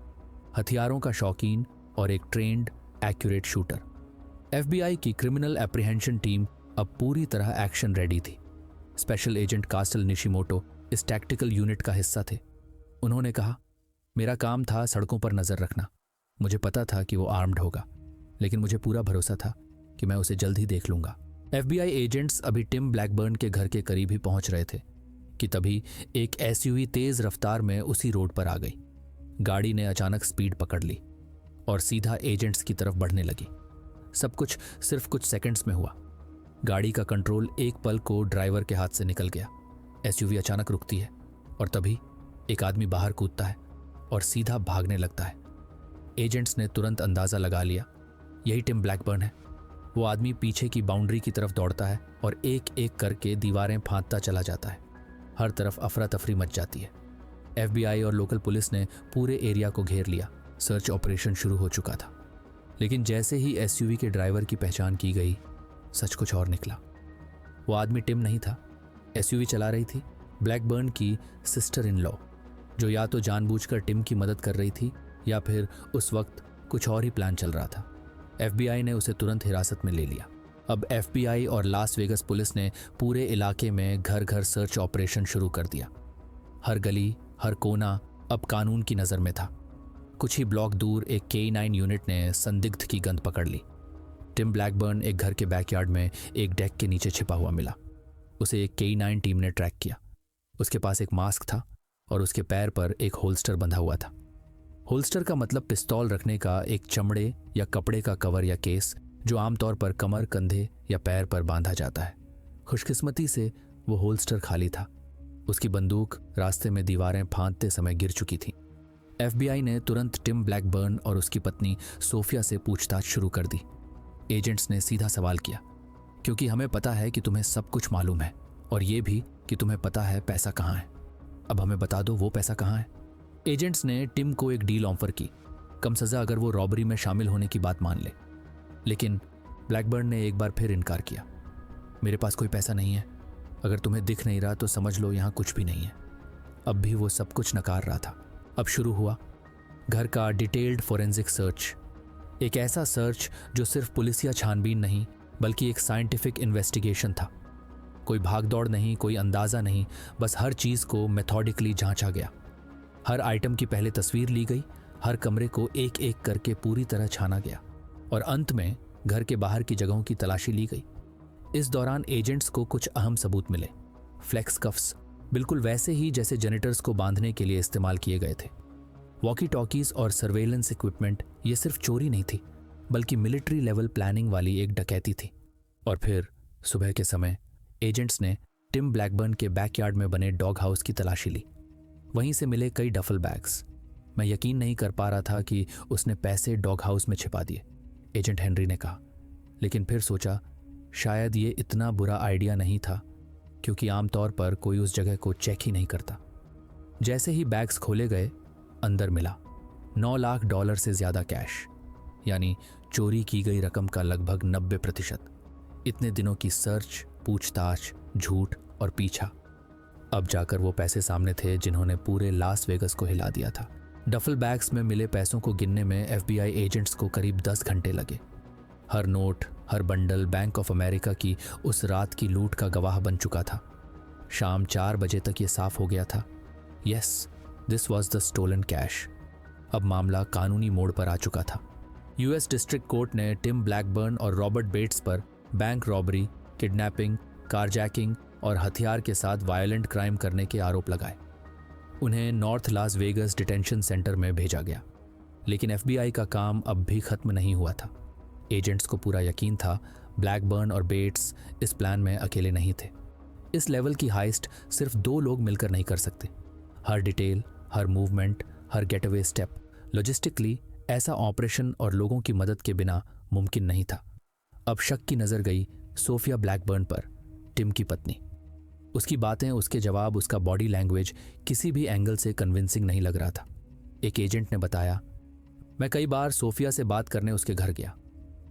हथियारों का शौकीन और एक ट्रेंड एक्यूरेट शूटर। FBI की क्रिमिनल एप्रीहेंशन टीम अब पूरी तरह एक्शन रेडी थी। स्पेशल एजेंट कास्टल निशिमोटो इस टैक्टिकल यूनिट का हिस्सा थे। उन्होंने कहा, मेरा काम था सड़कों पर नजर रखना। मुझे पता था कि वो आर्म्ड होगा, लेकिन मुझे पूरा भरोसा था कि मैं उसे जल्द ही देख लूंगा। FBI एजेंट्स अभी टिम ब्लैकबर्न के घर के करीब ही पहुंच रहे थे कि तभी एक SUV तेज रफ्तार में उसी रोड पर आ गई। गाड़ी ने अचानक स्पीड पकड़ ली और सीधा एजेंट्स की तरफ बढ़ने लगी। सब कुछ सिर्फ कुछ सेकंड्स में हुआ। गाड़ी का कंट्रोल एक पल को ड्राइवर के हाथ से निकल गया। SUV अचानक रुकती है और तभी एक आदमी बाहर कूदता है और सीधा भागने लगता है। एजेंट्स ने तुरंत अंदाजा लगा लिया, यही टिम ब्लैकबर्न है। वो आदमी पीछे की बाउंड्री की तरफ दौड़ता है और एक एक करके दीवारें फांदता चला जाता है। हर तरफ अफरा तफरी मच जाती है। FBI और लोकल पुलिस ने पूरे एरिया को घेर लिया। सर्च ऑपरेशन शुरू हो चुका था। लेकिन जैसे ही SUV के ड्राइवर की पहचान की गई, सच कुछ और निकला। वो आदमी टिम नहीं था। SUV चला रही थी ब्लैकबर्न की सिस्टर इन लॉ, जो या तो जानबूझकर टिम की मदद कर रही थी या फिर उस वक्त कुछ और ही प्लान चल रहा था। FBI ने उसे तुरंत हिरासत में ले लिया। अब FBI और लास वेगस पुलिस ने पूरे इलाके में घर घर सर्च ऑपरेशन शुरू कर दिया। हर गली, हर कोना अब कानून की नज़र में था। कुछ ही ब्लॉक दूर एक K9 यूनिट ने संदिग्ध की गंध पकड़ ली। टिम ब्लैकबर्न एक घर के बैकयार्ड में एक डेक के नीचे छिपा हुआ मिला। उसे एक K9 टीम ने ट्रैक किया। उसके पास एक मास्क था और उसके पैर पर एक होल्स्टर बंधा हुआ था। होल्स्टर का मतलब पिस्तौल रखने का एक चमड़े या कपड़े का कवर या केस, जो आमतौर पर कमर, कंधे या पैर पर बांधा जाता है। खुशकिस्मती से वो होल्स्टर खाली था। उसकी बंदूक रास्ते में दीवारें फांदते समय गिर चुकी थी। FBI ने तुरंत टिम ब्लैकबर्न और उसकी पत्नी सोफिया से पूछताछ शुरू कर दी। एजेंट्स ने सीधा सवाल किया, क्योंकि हमें पता है कि तुम्हें सब कुछ मालूम है और ये भी कि तुम्हें पता है पैसा कहाँ है। अब हमें बता दो वो पैसा कहाँ है। एजेंट्स ने टिम को एक डील ऑफर की, कम सज़ा अगर वो रॉबरी में शामिल होने की बात मान ले। लेकिन ब्लैकबर्न ने एक बार फिर इनकार किया। मेरे पास कोई पैसा नहीं है। अगर तुम्हें दिख नहीं रहा तो समझ लो यहाँ कुछ भी नहीं है। अब भी वो सब कुछ नकार रहा था। अब शुरू हुआ घर का डिटेल्ड फोरेंसिक सर्च। एक ऐसा सर्च जो सिर्फ पुलिसिया छानबीन नहीं बल्कि एक साइंटिफिक इन्वेस्टिगेशन था। कोई भागदौड़ नहीं, कोई अंदाज़ा नहीं, बस हर चीज़ को मेथोडिकली जांचा गया। हर आइटम की पहले तस्वीर ली गई, हर कमरे को एक एक करके पूरी तरह छाना गया और अंत में घर के बाहर की जगहों की तलाशी ली गई। इस दौरान एजेंट्स को कुछ अहम सबूत मिले। फ्लेक्स कफ्स, बिल्कुल वैसे ही जैसे जेनिटर्स को बांधने के लिए इस्तेमाल किए गए थे। वॉकी टॉकीज और सर्वेलेंस इक्विपमेंट, ये सिर्फ चोरी नहीं थी बल्कि मिलिट्री लेवल प्लानिंग वाली एक डकैती थी। और फिर सुबह के समय एजेंट्स ने टिम ब्लैकबर्न के बैकयार्ड में बने डॉग हाउस की तलाशी ली। वहीं से मिले कई डफल बैग्स। मैं यकीन नहीं कर पा रहा था कि उसने पैसे डॉग हाउस में छिपा दिए, एजेंट हेनरी ने कहा। लेकिन फिर सोचा, शायद ये इतना बुरा आइडिया नहीं था, क्योंकि आमतौर पर कोई उस जगह को चेक ही नहीं करता। जैसे ही बैग्स खोले गए, अंदर मिला $9 लाख से ज़्यादा कैश, यानी चोरी की गई रकम का लगभग 90%। इतने दिनों की सर्च, पूछताछ, झूठ और पीछा, अब जाकर वो पैसे सामने थे जिन्होंने पूरे लास वेगस को हिला दिया था। डफल बैग्स में मिले पैसों को गिनने में FBI एजेंट्स को करीब 10 घंटे लगे। हर नोट, हर बंडल बैंक ऑफ अमेरिका की उस रात की लूट का गवाह बन चुका था। शाम 4 बजे तक ये साफ हो गया था, yes, this was the stolen cash. अब मामला कानूनी मोड़ पर आ चुका था। यूएस डिस्ट्रिक्ट कोर्ट ने टिम ब्लैकबर्न और रॉबर्ट बेट्स पर बैंक रॉबरी, किडनैपिंग, कारजैकिंग और हथियार के साथ वायलेंट क्राइम करने के आरोप लगाए। उन्हें north Las Vegas detention centre में भेजा गया। लेकिन एफबीआई का काम अब भी खत्म नहीं हुआ था। एजेंट्स को पूरा यकीन था ब्लैकबर्न और बेट्स इस प्लान में अकेले नहीं थे। इस लेवल की हाइस्ट सिर्फ 2 लोग मिलकर नहीं कर सकते। हर डिटेल, हर मूवमेंट, हर गेटअवे स्टेप लॉजिस्टिकली ऐसा ऑपरेशन और लोगों की मदद के बिना मुमकिन नहीं था। अब शक की नजर गई सोफिया ब्लैकबर्न पर, टिम की पत्नी। उसकी बातें, उसके जवाब, उसका बॉडी लैंग्वेज किसी भी एंगल से कन्विंसिंग नहीं लग रहा था। एक एजेंट ने बताया, मैं कई बार सोफिया से बात करने उसके घर गया।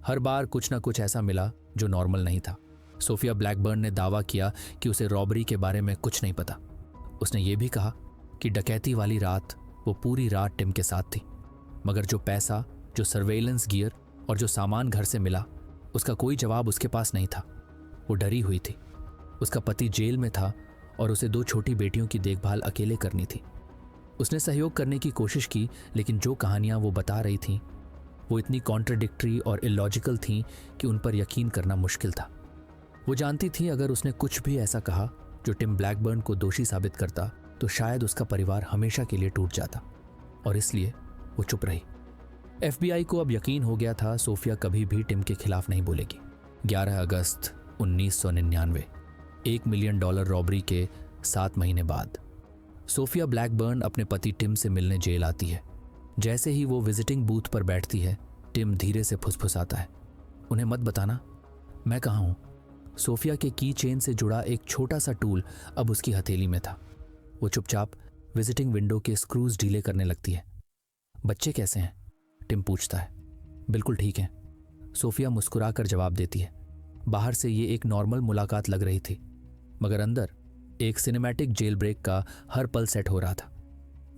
हर बार कुछ ना कुछ ऐसा मिला जो नॉर्मल नहीं था। सोफिया ब्लैकबर्न ने दावा किया कि उसे रॉबरी के बारे में कुछ नहीं पता। उसने ये भी कहा कि डकैती वाली रात वो पूरी रात टिम के साथ थी, मगर जो पैसा, जो सर्वेलेंस गियर और जो सामान घर से मिला, उसका कोई जवाब उसके पास नहीं था। वो डरी हुई थी। उसका पति जेल में था और उसे 2 छोटी बेटियों की देखभाल अकेले करनी थी। उसने सहयोग करने की कोशिश की, लेकिन जो कहानियां वो बता रही थीं वो इतनी कॉन्ट्राडिक्टरी और इलॉजिकल थीं कि उन पर यकीन करना मुश्किल था। वो जानती थी अगर उसने कुछ भी ऐसा कहा जो टिम ब्लैकबर्न को दोषी साबित करता तो शायद उसका परिवार हमेशा के लिए टूट जाता, और इसलिए वो चुप रही। एफबीआई को अब यकीन हो गया था सोफिया कभी भी टिम के खिलाफ नहीं बोलेगी। 11 अगस्त 1999, $1 मिलियन रॉबरी के 7 महीने बाद सोफिया ब्लैकबर्न अपने पति टिम से मिलने जेल आती है। जैसे ही वो विजिटिंग बूथ पर बैठती है, टिम धीरे से फुसफुसाता है, उन्हें मत बताना मैं कहाँ हूँ। सोफिया के की चेन से जुड़ा एक छोटा सा टूल अब उसकी हथेली में था। वो चुपचाप विजिटिंग विंडो के स्क्रूज ढीले करने लगती है। बच्चे कैसे हैं? टिम पूछता है। बिल्कुल ठीक हैं, सोफिया मुस्कुराकर जवाब देती है। बाहर से ये एक नॉर्मल मुलाकात लग रही थी, मगर अंदर एक सिनेमैटिक जेल ब्रेक का हर पल सेट हो रहा था।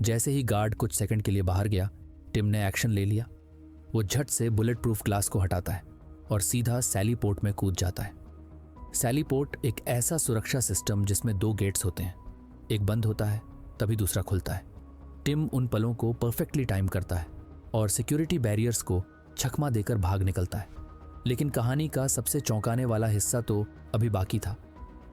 जैसे ही गार्ड कुछ सेकंड के लिए बाहर गया, टिम ने एक्शन ले लिया। वो झट से बुलेट प्रूफ ग्लास को हटाता है और सीधा सैली पोर्ट में कूद जाता है। सैली पोर्ट एक ऐसा सुरक्षा सिस्टम जिसमें 2 गेट्स होते हैं, एक बंद होता है तभी दूसरा खुलता है। टिम उन पलों को परफेक्टली टाइम करता है और सिक्योरिटी बैरियर्स को छकमा देकर भाग निकलता है। लेकिन कहानी का सबसे चौंकाने वाला हिस्सा तो अभी बाकी था।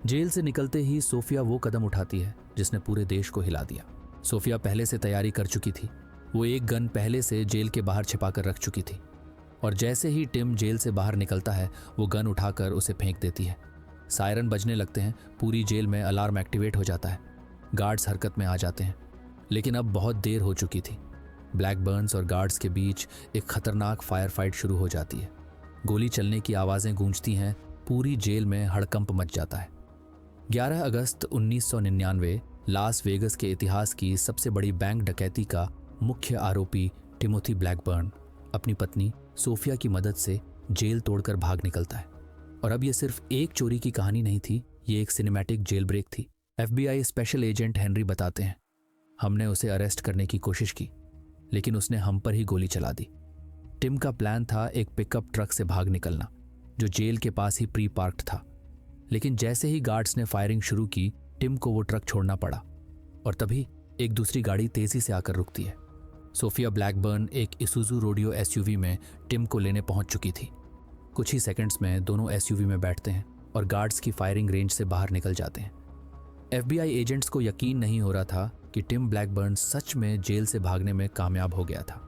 जेल से निकलते ही सोफिया वो कदम उठाती है जिसने पूरे देश को हिला दिया। सोफिया पहले से तैयारी कर चुकी थी। वो एक गन पहले से जेल के बाहर छिपाकर रख चुकी थी, और जैसे ही टिम जेल से बाहर निकलता है वो गन उठाकर उसे फेंक देती है। सायरन बजने लगते हैं, पूरी जेल में अलार्म एक्टिवेट हो जाता है, गार्ड्स हरकत में आ जाते हैं। लेकिन अब बहुत देर हो चुकी थी। ब्लैकबर्न्स और गार्ड्स के बीच एक खतरनाक फायर फाइट शुरू हो जाती है। गोली चलने की आवाज़ें गूंजती हैं, पूरी जेल में हड़कंप मच जाता है। 11 अगस्त 1999 लास वेगस के इतिहास की सबसे बड़ी बैंक डकैती का मुख्य आरोपी टिमोथी ब्लैकबर्न अपनी पत्नी सोफिया की मदद से जेल तोड़कर भाग निकलता है। और अब ये सिर्फ एक चोरी की कहानी नहीं थी, ये एक सिनेमैटिक जेल ब्रेक थी। एफबीआई स्पेशल एजेंट हेनरी बताते हैं, हमने उसे अरेस्ट करने की कोशिश की, लेकिन उसने हम पर ही गोली चला दी। टिम का प्लान था एक पिकअप ट्रक से भाग निकलना, जो जेल के पास ही प्री पार्क्ड था। लेकिन जैसे ही गार्ड्स ने फायरिंग शुरू की, टिम को वो ट्रक छोड़ना पड़ा, और तभी एक दूसरी गाड़ी तेजी से आकर रुकती है। सोफिया ब्लैकबर्न एक इसूजू रोडियो एसयूवी में टिम को लेने पहुंच चुकी थी। कुछ ही सेकंड्स में दोनों एसयूवी में बैठते हैं और गार्ड्स की फायरिंग रेंज से बाहर निकल जाते हैं। एफबीआई एजेंट्स को यकीन नहीं हो रहा था कि टिम ब्लैकबर्न सच में जेल से भागने में कामयाब हो गया था।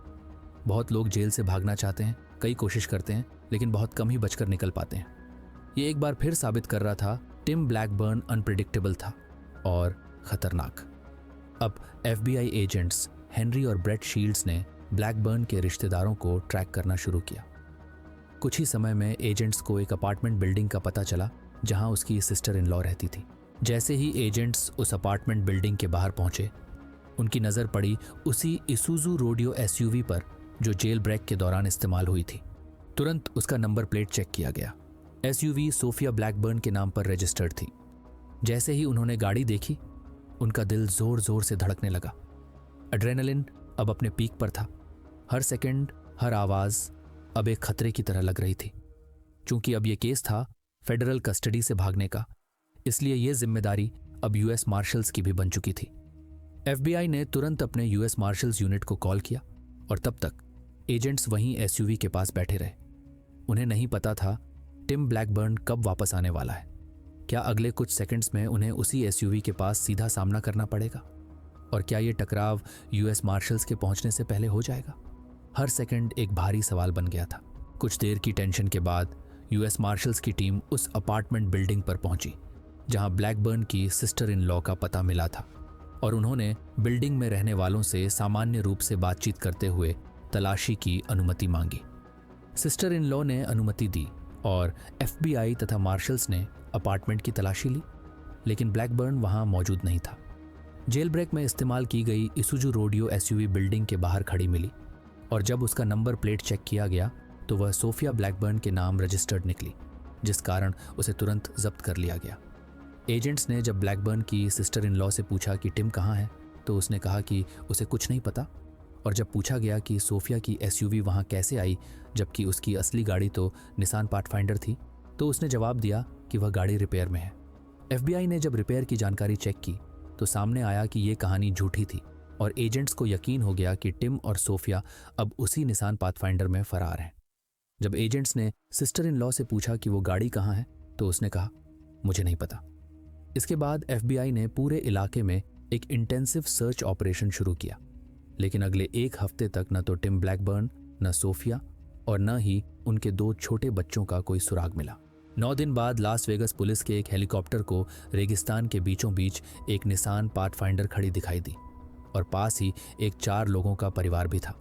बहुत लोग जेल से भागना चाहते हैं, कई कोशिश करते हैं, लेकिन बहुत कम ही बचकर निकल पाते हैं। ये एक बार फिर साबित कर रहा था टिम ब्लैकबर्न अनप्रिडिक्टेबल था और खतरनाक। अब एफबीआई एजेंट्स हेनरी और ब्रेट शील्ड्स ने ब्लैकबर्न के रिश्तेदारों को ट्रैक करना शुरू किया। कुछ ही समय में एजेंट्स को एक अपार्टमेंट बिल्डिंग का पता चला जहां उसकी सिस्टर इन लॉ रहती थी। जैसे ही एजेंट्स उस अपार्टमेंट बिल्डिंग के बाहर पहुंचे, उनकी नज़र पड़ी उसी इसूजू रोडियो एसयूवी पर जो जेल ब्रेक के दौरान इस्तेमाल हुई थी। तुरंत उसका नंबर प्लेट चेक किया गया। एसयूवी सोफिया ब्लैकबर्न के नाम पर रजिस्टर्ड थी। जैसे ही उन्होंने गाड़ी देखी, उनका दिल जोर जोर से धड़कने लगा। एड्रेनलिन अब अपने पीक पर था। हर सेकंड, हर आवाज़ अब एक खतरे की तरह लग रही थी। चूंकि अब ये केस था फेडरल कस्टडी से भागने का, इसलिए ये जिम्मेदारी अब यूएस मार्शल्स की भी बन चुकी थी। एफबीआई ने तुरंत अपने यूएस मार्शल्स यूनिट को कॉल किया और तब तक एजेंट्स वहीं एसयूवी के पास बैठे रहे। उन्हें नहीं पता था टिम ब्लैकबर्न कब वापस आने वाला है। क्या अगले कुछ सेकंड्स में उन्हें उसी एसयूवी के पास सीधा सामना करना पड़ेगा, और क्या ये टकराव यूएस मार्शल्स के पहुंचने से पहले हो जाएगा? हर सेकंड एक भारी सवाल बन गया था। कुछ देर की टेंशन के बाद यूएस मार्शल्स की टीम उस अपार्टमेंट बिल्डिंग पर पहुंची जहां ब्लैकबर्न की सिस्टर इन लॉ का पता मिला था, और उन्होंने बिल्डिंग में रहने वालों से सामान्य रूप से बातचीत करते हुए तलाशी की अनुमति मांगी। सिस्टर इन लॉ ने अनुमति दी और एफबीआई तथा मार्शल्स ने अपार्टमेंट की तलाशी ली, लेकिन ब्लैकबर्न वहां मौजूद नहीं था। जेल ब्रेक में इस्तेमाल की गई इसुजू रोडियो एसयूवी बिल्डिंग के बाहर खड़ी मिली, और जब उसका नंबर प्लेट चेक किया गया तो वह सोफिया ब्लैकबर्न के नाम रजिस्टर्ड निकली, जिस कारण उसे तुरंत जब्त कर लिया गया। एजेंट्स ने जब ब्लैकबर्न की सिस्टर इन लॉ से पूछा कि टिम कहाँ है, तो उसने कहा कि उसे कुछ नहीं पता, और जब पूछा गया कि सोफिया की एसयूवी वहां कैसे आई जबकि उसकी असली गाड़ी तो निसान पाथफाइंडर थी, तो उसने जवाब दिया कि वह गाड़ी रिपेयर में है। एफबीआई ने जब रिपेयर की जानकारी चेक की तो सामने आया कि ये कहानी झूठी थी, और एजेंट्स को यकीन हो गया कि टिम और सोफिया अब उसी निसान पाथफाइंडर में फरार हैं। जब एजेंट्स ने सिस्टर इन लॉ से पूछा कि वो गाड़ी कहाँ है, तो उसने कहा, मुझे नहीं पता। इसके बाद एफबीआई ने पूरे इलाके में एक इंटेंसिव सर्च ऑपरेशन शुरू किया, लेकिन अगले एक हफ्ते तक न तो टिम ब्लैकबर्न, न सोफिया और न ही उनके 2 छोटे बच्चों का कोई सुराग मिला। 9 दिन बाद लास वेगस पुलिस के एक हेलीकॉप्टर को रेगिस्तान के बीचों बीच एक निसान पाथफाइंडर खड़ी दिखाई दी, और पास ही एक 4 लोगों का परिवार भी था।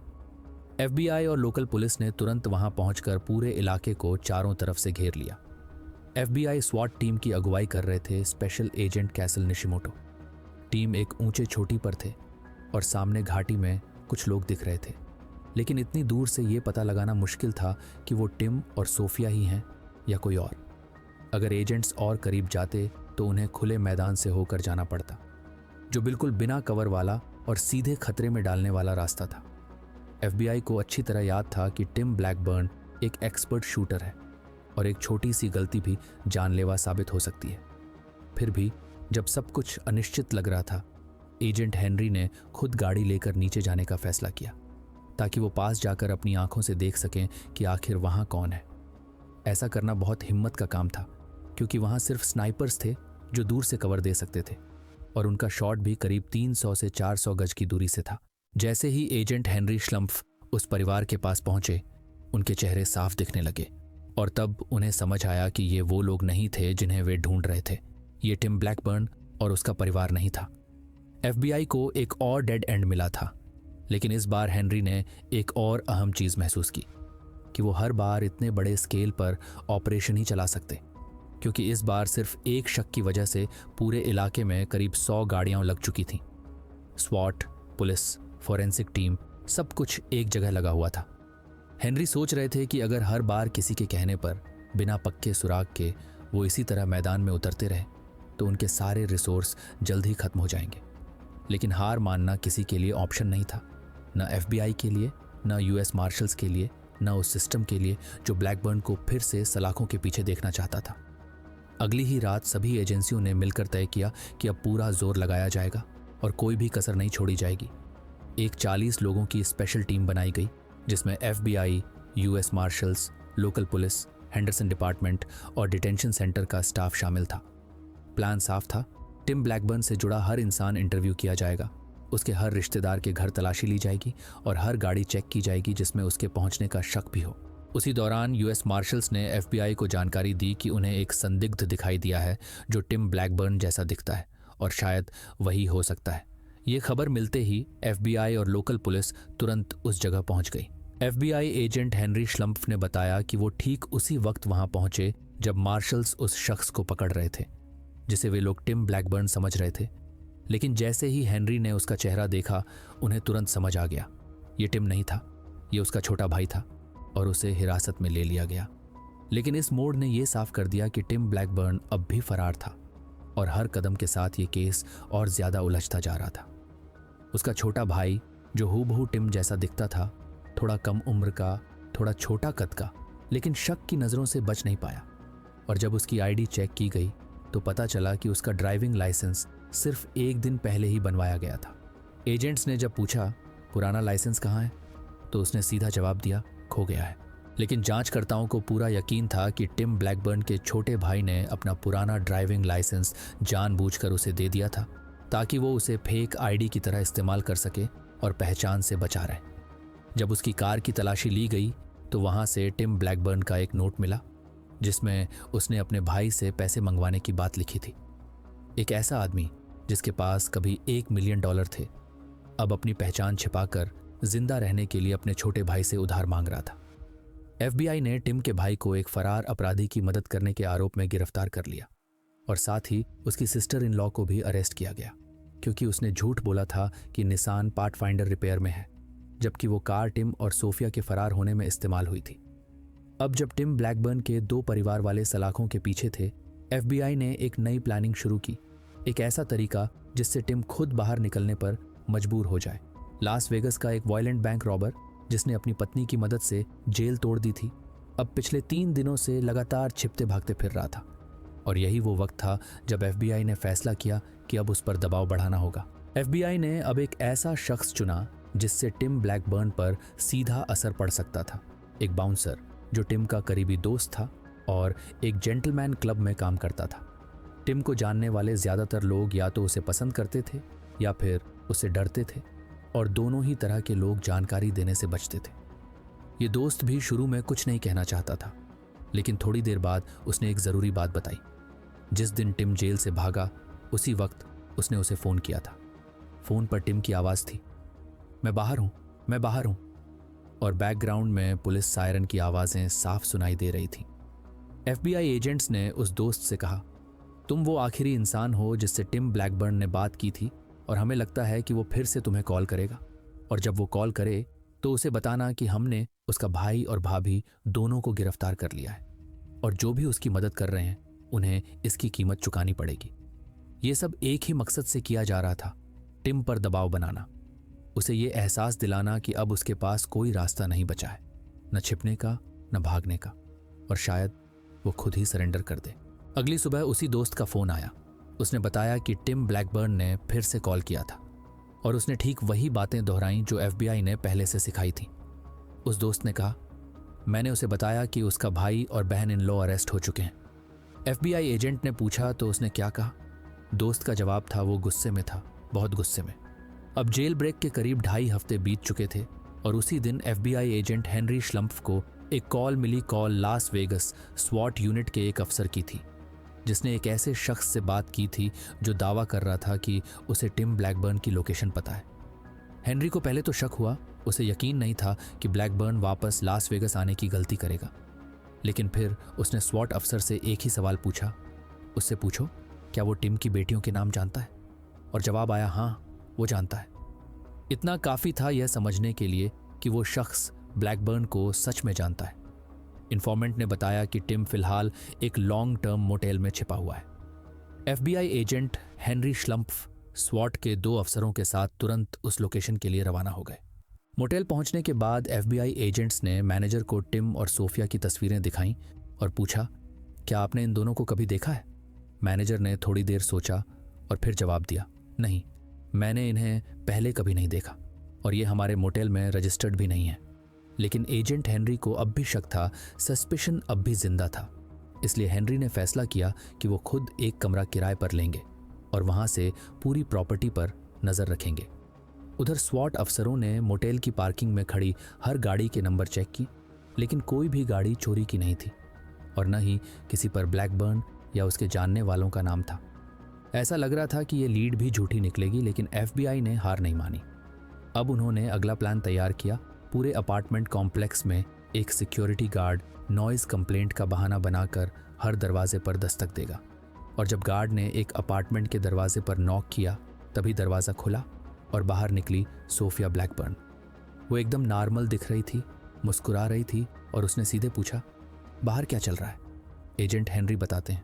एफबीआई और लोकल पुलिस ने तुरंत वहां पहुंचकर पूरे इलाके को चारों तरफ से घेर लिया। एफबीआई स्वॉट टीम की अगुवाई कर रहे थे special agent castle Nishimoto. Team एक ऊंचे चोटी पर थे और सामने घाटी में कुछ लोग दिख रहे थे, लेकिन इतनी दूर से ये पता लगाना मुश्किल था कि वो टिम और सोफिया ही हैं या कोई और। अगर एजेंट्स और करीब जाते तो उन्हें खुले मैदान से होकर जाना पड़ता, जो बिल्कुल बिना कवर वाला और सीधे खतरे में डालने वाला रास्ता था। एफबीआई को अच्छी तरह याद था कि टिम ब्लैकबर्न एक एक्सपर्ट शूटर है और एक छोटी सी गलती भी जानलेवा साबित हो सकती है। फिर भी जब सब कुछ अनिश्चित लग रहा था, एजेंट हेनरी ने खुद गाड़ी लेकर नीचे जाने का फैसला किया, ताकि वो पास जाकर अपनी आंखों से देख सकें कि आखिर वहां कौन है। ऐसा करना बहुत हिम्मत का काम था, क्योंकि वहां सिर्फ स्नाइपर्स थे जो दूर से कवर दे सकते थे, और उनका शॉट भी करीब 300 से 400 गज की दूरी से था। जैसे ही एजेंट हेनरी श्लम्फ उस परिवार के पास पहुंचे, उनके चेहरे साफ दिखने लगे, और तब उन्हें समझ आया कि ये वो लोग नहीं थे जिन्हें वे ढूंढ रहे थे। ये टिम ब्लैकबर्न और उसका परिवार नहीं था। एफबीआई को एक और डेड एंड मिला था, लेकिन इस बार हेनरी ने एक और अहम चीज महसूस की कि वो हर बार इतने बड़े स्केल पर ऑपरेशन ही चला सकते, क्योंकि इस बार सिर्फ एक शक की वजह से पूरे इलाके में करीब 100 गाड़ियां लग चुकी थीं। स्वॉट, पुलिस, फॉरेंसिक टीम, सब कुछ एक जगह लगा हुआ था। हेनरी सोच रहे थे कि अगर हर बार किसी के कहने पर बिना पक्के सुराग के वो इसी तरह मैदान में उतरते रहे तो उनके सारे रिसोर्स जल्द ही खत्म हो जाएंगे। लेकिन हार मानना किसी के लिए ऑप्शन नहीं था, न एफबीआई के लिए, न यूएस मार्शल्स के लिए, न उस सिस्टम के लिए जो ब्लैकबर्न को फिर से सलाखों के पीछे देखना चाहता था। अगली ही रात सभी एजेंसियों ने मिलकर तय किया कि अब पूरा जोर लगाया जाएगा और कोई भी कसर नहीं छोड़ी जाएगी। एक 40 लोगों की स्पेशल टीम बनाई गई, जिसमें FBI, US marshals, local police, Henderson department और डिटेंशन सेंटर का स्टाफ शामिल था। प्लान साफ था, टिम ब्लैकबर्न से जुड़ा हर इंसान इंटरव्यू किया जाएगा, उसके हर रिश्तेदार के घर तलाशी ली जाएगी और हर गाड़ी चेक की जाएगी जिसमें उसके पहुंचने का शक भी हो। उसी दौरान यूएस मार्शल्स ने एफबीआई को जानकारी दी कि उन्हें एक संदिग्ध दिखाई दिया है जो टिम ब्लैकबर्न जैसा दिखता है और शायद वही हो सकता है। ये खबर मिलते ही एफबीआई और लोकल पुलिस तुरंत उस जगह पहुंच गई। एफबीआई एजेंट हेनरी श्लम्फ ने बताया कि वो ठीक उसी वक्त वहां पहुंचे जब मार्शल्स उस शख्स को पकड़ रहे थे जिसे वे लोग टिम ब्लैकबर्न समझ रहे थे। लेकिन जैसे ही हेनरी ने उसका चेहरा देखा, उन्हें तुरंत समझ आ गया ये टिम नहीं था, ये उसका छोटा भाई था और उसे हिरासत में ले लिया गया। लेकिन इस मोड़ ने यह साफ कर दिया कि टिम ब्लैकबर्न अब भी फरार था और हर कदम के साथ ये केस और ज्यादा उलझता जा रहा था। उसका छोटा भाई जो हूबहू टिम जैसा दिखता था, थोड़ा कम उम्र का, थोड़ा छोटा कद का लेकिन शक की नज़रों से बच नहीं पाया। और जब उसकी आईडी चेक की गई तो पता चला कि उसका ड्राइविंग लाइसेंस सिर्फ 1 दिन पहले ही बनवाया गया था। एजेंट्स ने जब पूछा पुराना लाइसेंस कहाँ है, तो उसने सीधा जवाब दिया खो गया है। लेकिन जांचकर्ताओं को पूरा यकीन था कि टिम ब्लैकबर्न के छोटे भाई ने अपना पुराना ड्राइविंग लाइसेंस जानबूझकर उसे दे दिया था ताकि वो उसे फेक आईडी की तरह इस्तेमाल कर सके और पहचान से बचा रहे। जब उसकी कार की तलाशी ली गई तो वहां से टिम ब्लैकबर्न का एक नोट मिला जिसमें उसने अपने भाई से पैसे मंगवाने की बात लिखी थी। एक ऐसा आदमी जिसके पास कभी $1 मिलियन थे, अब अपनी पहचान छिपाकर जिंदा रहने के लिए अपने छोटे भाई से उधार मांग रहा था। FBI ने टिम के भाई को एक फरार अपराधी की मदद करने के आरोप में गिरफ्तार कर लिया और साथ ही उसकी सिस्टर इन लॉ को भी अरेस्ट किया गया क्योंकि उसने झूठ बोला था कि निसान पाथफाइंडर रिपेयर में है, जबकि वो कार टिम और सोफिया के फरार होने में इस्तेमाल हुई थी। अब जब टिम ब्लैकबर्न के 2 परिवार वाले सलाखों के पीछे थे, FBI ने एक नई प्लानिंग शुरू की, एक ऐसा तरीका जिससे टिम खुद बाहर निकलने पर मजबूर हो जाए। लास वेगस का एक वायलेंट बैंक रॉबर जिसने अपनी पत्नी की मदद से जेल तोड़ दी थी, अब पिछले 3 दिनों से लगातार छिपते भागते फिर रहा था। और यही वो वक्त था जब FBI ने फैसला किया कि अब उस पर दबाव बढ़ाना होगा। FBI ने अब एक ऐसा शख्स चुना जिससे टिम ब्लैकबर्न पर सीधा असर पड़ सकता था। एक बाउंसर जो टिम का करीबी दोस्त था और एक जेंटलमैन क्लब में काम करता था। टिम को जानने वाले ज्यादातर लोग या तो उसे पसंद करते थे या फिर उससे डरते थे, और दोनों ही तरह के लोग जानकारी देने से बचते थे। ये दोस्त भी शुरू में कुछ नहीं कहना चाहता था, लेकिन थोड़ी देर बाद उसने एक ज़रूरी बात बताई। जिस दिन टिम जेल से भागा उसी वक्त उसने उसे फ़ोन किया था। फ़ोन पर टिम की आवाज़ थी, मैं बाहर हूँ, मैं बाहर हूँ। और बैकग्राउंड में पुलिस सायरन की आवाज़ें साफ सुनाई दे रही थीं। FBI एजेंट्स ने उस दोस्त से कहा, तुम वो आखिरी इंसान हो जिससे टिम ब्लैकबर्न ने बात की थी और हमें लगता है कि वो फिर से तुम्हें कॉल करेगा, और जब वो कॉल करे तो उसे बताना कि हमने उसका भाई और भाभी दोनों को गिरफ्तार कर लिया है और जो भी उसकी मदद कर रहे हैं उन्हें इसकी कीमत चुकानी पड़ेगी। ये सब एक ही मकसद से किया जा रहा था, टिम पर दबाव बनाना, उसे ये एहसास दिलाना कि अब उसके पास कोई रास्ता नहीं बचा है, न छिपने का न भागने का, और शायद वो खुद ही सरेंडर कर दे। अगली सुबह उसी दोस्त का फ़ोन आया। उसने बताया कि टिम ब्लैकबर्न ने फिर से कॉल किया था और उसने ठीक वही बातें दोहराई जो FBI ने पहले से सिखाई थी। उस दोस्त ने कहा, मैंने उसे बताया कि उसका भाई और बहन इन लॉ अरेस्ट हो चुके हैं। FBI एजेंट ने पूछा तो उसने क्या कहा। दोस्त का जवाब था वो गुस्से में था, बहुत गुस्से में। अब जेल ब्रेक के करीब 2.5 हफ्ते बीत चुके थे और उसी दिन FBI एजेंट हेनरी श्लम्फ को एक कॉल मिली। कॉल लास वेगस स्वॉट यूनिट के एक अफसर की थी जिसने एक ऐसे शख्स से बात की थी जो दावा कर रहा था कि उसे टिम ब्लैकबर्न की लोकेशन पता है। हेनरी को पहले तो शक हुआ, उसे यकीन नहीं था कि ब्लैकबर्न वापस लास वेगस आने की गलती करेगा, लेकिन फिर उसने स्वॉट अफसर से एक ही सवाल पूछा, उससे पूछो क्या वो टिम की बेटियों के नाम जानता है, और जवाब आया हाँ वो जानता है। इतना काफ़ी था यह समझने के लिए कि वो शख्स ब्लैकबर्न को सच में जानता है। इन्फॉर्मेंट ने बताया कि टिम फिलहाल एक लॉन्ग टर्म मोटेल में छिपा हुआ है। FBI एजेंट हेनरी श्लम्फ स्वॉट के 2 अफसरों के साथ तुरंत उस लोकेशन के लिए रवाना हो गए। मोटेल पहुंचने के बाद FBI एजेंट्स ने मैनेजर को टिम और सोफिया की तस्वीरें दिखाईं और पूछा, क्या आपने इन दोनों को कभी देखा है? मैनेजर ने थोड़ी देर सोचा और फिर जवाब दिया, नहीं, मैंने इन्हें पहले कभी नहीं देखा और ये हमारे मोटेल में रजिस्टर्ड भी नहीं है। लेकिन एजेंट हेनरी को अब भी शक था, सस्पिशन अब भी जिंदा था। इसलिए हेनरी ने फैसला किया कि वो खुद एक कमरा किराए पर लेंगे और वहां से पूरी प्रॉपर्टी पर नजर रखेंगे। उधर स्वॉट अफसरों ने मोटेल की पार्किंग में खड़ी हर गाड़ी के नंबर चेक की, लेकिन कोई भी गाड़ी चोरी की नहीं थी और न ही किसी पर ब्लैकबर्न या उसके जानने वालों का नाम था। ऐसा लग रहा था कि ये लीड भी झूठी निकलेगी, लेकिन FBI ने हार नहीं मानी। अब उन्होंने अगला प्लान तैयार किया। पूरे अपार्टमेंट कॉम्प्लेक्स में एक सिक्योरिटी गार्ड नॉइज़ कंप्लेंट का बहाना बनाकर हर दरवाजे पर दस्तक देगा, और जब गार्ड ने एक अपार्टमेंट के दरवाजे पर नॉक किया तभी दरवाज़ा खुला और बाहर निकली सोफिया ब्लैकबर्न। वो एकदम नॉर्मल दिख रही थी, मुस्कुरा रही थी, और उसने सीधे पूछा, बाहर क्या चल रहा है? एजेंट हेनरी बताते हैं,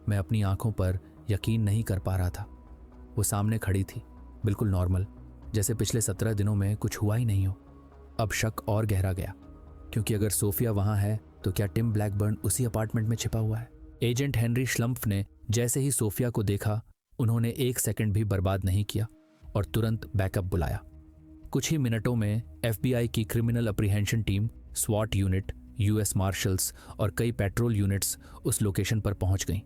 मैं अपनी आंखों पर यकीन नहीं कर पा रहा था। वो सामने खड़ी थी, बिल्कुल नॉर्मल, जैसे पिछले 17 दिनों में कुछ हुआ ही नहीं हो। अब शक और गहरा गया, क्योंकि अगर सोफिया वहाँ है तो क्या टिम ब्लैकबर्न उसी अपार्टमेंट में छिपा हुआ है? एजेंट हेनरी श्लम्फ ने जैसे ही सोफिया को देखा, उन्होंने 1 सेकंड भी बर्बाद नहीं किया और तुरंत बैकअप बुलाया। कुछ ही मिनटों में FBI की क्रिमिनल अप्रीहेंशन टीम, स्वॉट यूनिट, US मार्शल्स और कई पेट्रोल यूनिट्स उस लोकेशन पर पहुंच गईं।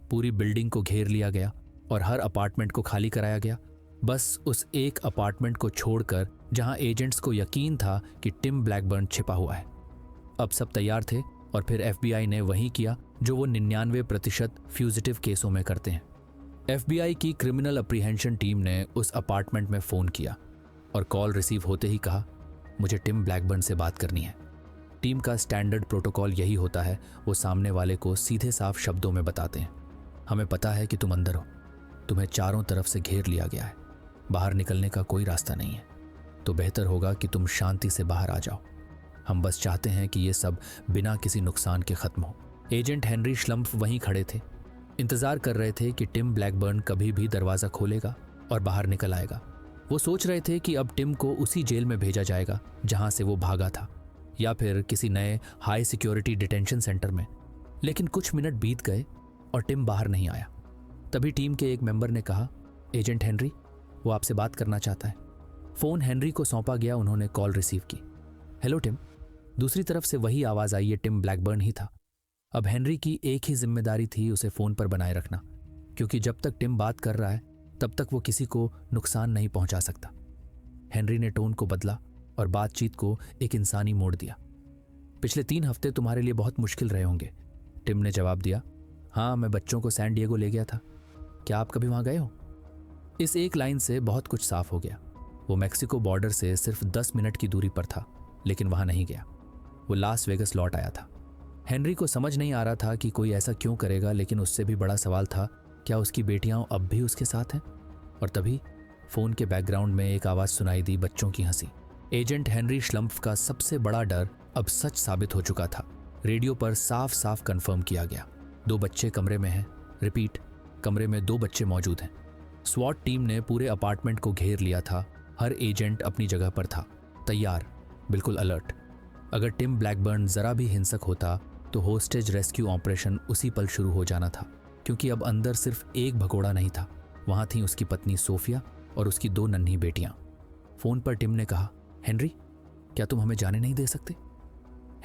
पूरी बिल्डिंग को घेर लिया गया और हर अपार्टमेंट को खाली कराया गया, बस उस एक अपार्टमेंट को छोड़कर जहां एजेंट्स को यकीन था कि टिम ब्लैकबर्न छिपा हुआ है। अब सब तैयार थे और फिर FBI ने वही किया जो वो 99% फ्यूजिटिव केसों में करते हैं। FBI की क्रिमिनल अप्रीहेंशन टीम ने उस अपार्टमेंट में फ़ोन किया और कॉल रिसीव होते ही कहा, मुझे टिम ब्लैकबर्न से बात करनी है। टीम का स्टैंडर्ड प्रोटोकॉल यही होता है, वो सामने वाले को सीधे साफ शब्दों में बताते हैं, हमें पता है कि तुम अंदर हो, तुम्हें चारों तरफ से घेर लिया गया है, बाहर निकलने का कोई रास्ता नहीं है, तो बेहतर होगा कि तुम शांति से बाहर आ जाओ। हम बस चाहते हैं कि ये सब बिना किसी नुकसान के खत्म हो। एजेंट हेनरी श्लम्फ वहीं खड़े थे, इंतजार कर रहे थे कि टिम ब्लैकबर्न कभी भी दरवाज़ा खोलेगा और बाहर निकल आएगा। वो सोच रहे थे कि अब टिम को उसी जेल में भेजा जाएगा जहां से वो भागा था, या फिर किसी नए हाई सिक्योरिटी डिटेंशन सेंटर में। लेकिन कुछ मिनट बीत गए और टिम बाहर नहीं आया। तभी टीम के एक मेंबर ने कहा, एजेंट हेनरी, वो आपसे बात करना चाहता है। फ़ोन हेनरी को सौंपा गया, उन्होंने कॉल रिसीव की। Hello Tim. दूसरी तरफ से वही आवाज़ आई, ये टिम ब्लैकबर्न ही था। अब हेनरी की एक ही जिम्मेदारी थी, उसे फ़ोन पर बनाए रखना, क्योंकि जब तक टिम बात कर रहा है तब तक वो किसी को नुकसान नहीं पहुंचा सकता। हेनरी ने टोन को बदला और बातचीत को एक इंसानी मोड़ दिया। पिछले 3 हफ्ते तुम्हारे लिए बहुत मुश्किल रहे होंगे, टिम ने जवाब दिया। हाँ, मैं बच्चों को सैन डिएगो ले गया था। क्या आप कभी वहाँ गए हो? इस एक लाइन से बहुत कुछ साफ हो गया। वो मैक्सिको बॉर्डर से सिर्फ 10 मिनट की दूरी पर था, लेकिन वहाँ नहीं गया। वो लास वेगस लौट आया था। हेनरी को समझ नहीं आ रहा था कि कोई ऐसा क्यों करेगा, लेकिन उससे भी बड़ा सवाल था, क्या उसकी बेटियां अब भी उसके साथ हैं? और तभी फ़ोन के बैकग्राउंड में एक आवाज़ सुनाई दी, बच्चों की हंसी। एजेंट हेनरी श्लम्फ का सबसे बड़ा डर अब सच साबित हो चुका था। रेडियो पर साफ साफ कंफर्म किया गया, 2 बच्चे कमरे में हैं। रिपीट, कमरे में 2 बच्चे मौजूद हैं। स्वॉट टीम ने पूरे अपार्टमेंट को घेर लिया था। हर एजेंट अपनी जगह पर था, तैयार, बिल्कुल अलर्ट। अगर टिम ब्लैकबर्न ज़रा भी हिंसक होता तो होस्टेज रेस्क्यू ऑपरेशन उसी पल शुरू हो जाना था, क्योंकि अब अंदर सिर्फ एक भगोड़ा नहीं था, वहाँ थी उसकी पत्नी सोफिया और उसकी 2 नन्ही बेटियां। फ़ोन पर टिम ने कहा, हेनरी, क्या तुम हमें जाने नहीं दे सकते?